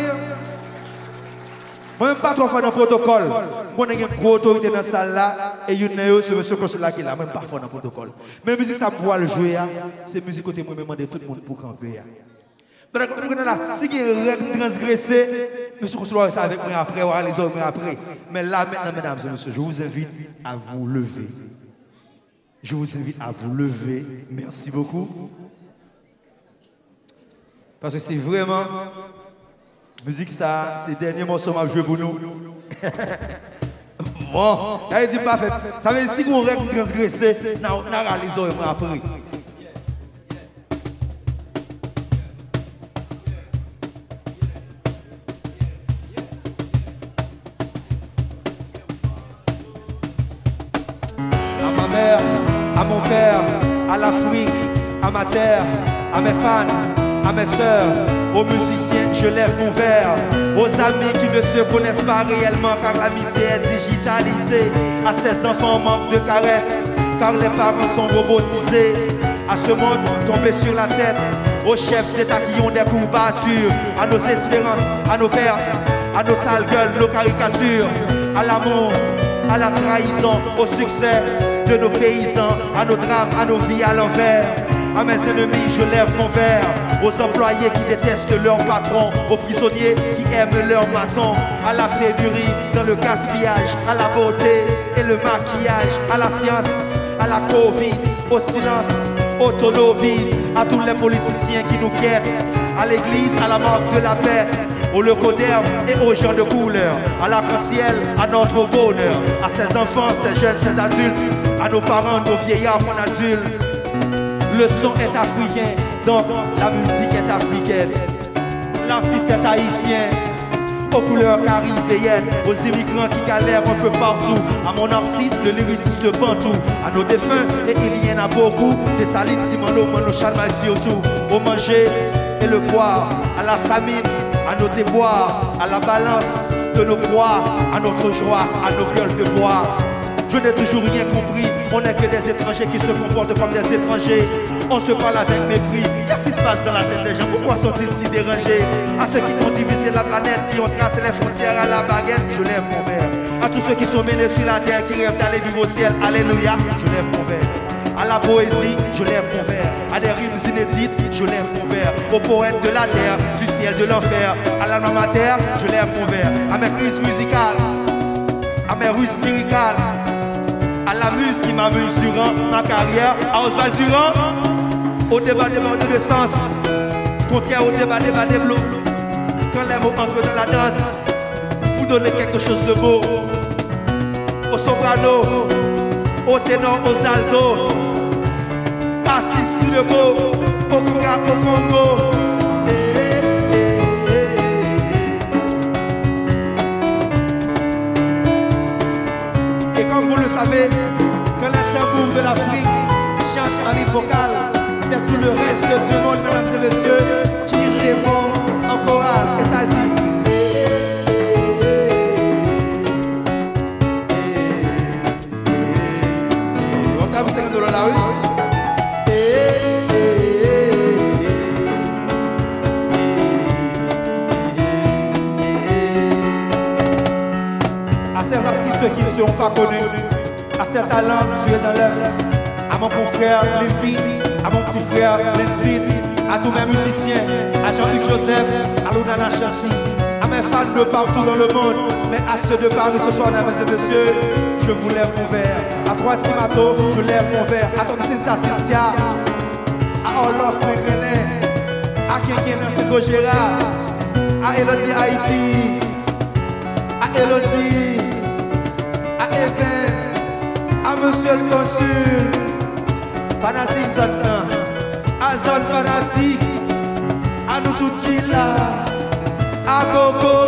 moi même pas trop fort dans le protocole. Moi j'ai une grosse autorité dans la salle là. Et il y a ce monsieur consulat qui est là, même pas fort dans le protocole. Mais la musique ça me voit le jouer, c'est musique côté moi demander tout le monde pour camper. Si il y a une règle transgressée, monsieur consulat ça avec moi après, on va les hommes après. Mais là maintenant, mesdames et messieurs, je vous invite à vous lever. Je vous invite à vous lever. Merci beaucoup. Parce que c'est vraiment musique ça, c'est dernier morceau que je joue pour nous. Bon, ça veut dire pas fait. Ça veut dire si on règle transgressée, on a les hommes après. À mon père, à l'Afrique, à ma terre, à mes fans, à mes sœurs, aux musiciens, je lève mon verre, aux amis qui ne se connaissent pas réellement car l'amitié est digitalisée, à ces enfants manquent de caresses car les parents sont robotisés, à ce monde tombé sur la tête, aux chefs d'État qui ont des courbatures, à nos espérances, à nos pertes, à nos sales gueules, nos caricatures, à l'amour, à la trahison, au succès de nos paysans, à nos drames, à nos vies à l'envers. À mes ennemis, je lève mon verre. Aux employés qui détestent leur patron, aux prisonniers qui aiment leur maton, à la pénurie, dans le gaspillage, à la beauté et le maquillage, à la science, à la Covid, au silence, au tonneau vide, à tous les politiciens qui nous guettent, à l'église, à la marque de la bête, au leucoderme et aux gens de couleur, à l'arc-en-ciel, à notre bonheur, à ces enfants, ces jeunes, ces adultes, à nos parents, nos vieillards, mon adulte. Le son est africain, donc la musique est africaine. L'artiste est haïtien, aux couleurs caribéennes, aux immigrants qui galèrent un peu partout. À mon artiste, le lyriciste Bantou, à nos défunts, et il y en a beaucoup, des Saline, Simano, Mano, Chalma, surtout, au manger et le boire, à la famine, à nos déboires, à la balance de nos poids, à notre joie, à nos gueules de bois. Je n'ai toujours rien compris, on n'est que des étrangers qui se comportent comme des étrangers. On se parle avec mépris, qu'est-ce qui se passe dans la tête des gens? Pourquoi sont-ils si dérangés? À ceux qui ont divisé la planète, qui ont tracé les frontières à la baguette, je lève mon verre. À tous ceux qui sont menés sur la terre, qui rêvent d'aller vivre au ciel, alléluia, je lève mon verre. À la poésie, je lève mon verre. À des rimes inédites, je lève mon verre. Aux poètes de la terre, du ciel, de l'enfer, à l'alma mater, je lève mon verre. À mes crises musicales, à mes ruses lyricales, à la muse qui m'amuse durant ma carrière, à Oswald Durand, au débat débordé de sens, contraire au débat développé. Quand les mots entrent dans la danse, pour donner quelque chose de beau, au soprano, au ténor, aux altos, assis sous le beau, au conga, au Congo. Et comme vous le savez, quand les tambours de l'Afrique changent en rythme vocal, c'est tout le reste du monde, mesdames et messieurs, qui répond en chorale. Et ça dit. à ces artistes qui ne seront pas connus, à ces talents tués dans l'œuf, à mon confrère Lil B, à mon petit frère Lil Speed, à tous mes musiciens, à Jean-Luc Joseph, à Loudana Chancy, à mes fans de partout dans le monde, mais à ceux de Paris ce soir, mesdames et messieurs, je vous lève mon verre. À toi Timato, je lève mon verre. À ton Cynthia, à Olof Negrené, à Kenken Nancy Gérard, à Elodie Haïti, à Elodie, à Evans, à Monsieur le Consul, Fanatique Zatan, à Zone Fanatique, à nous tous qui là, à Coco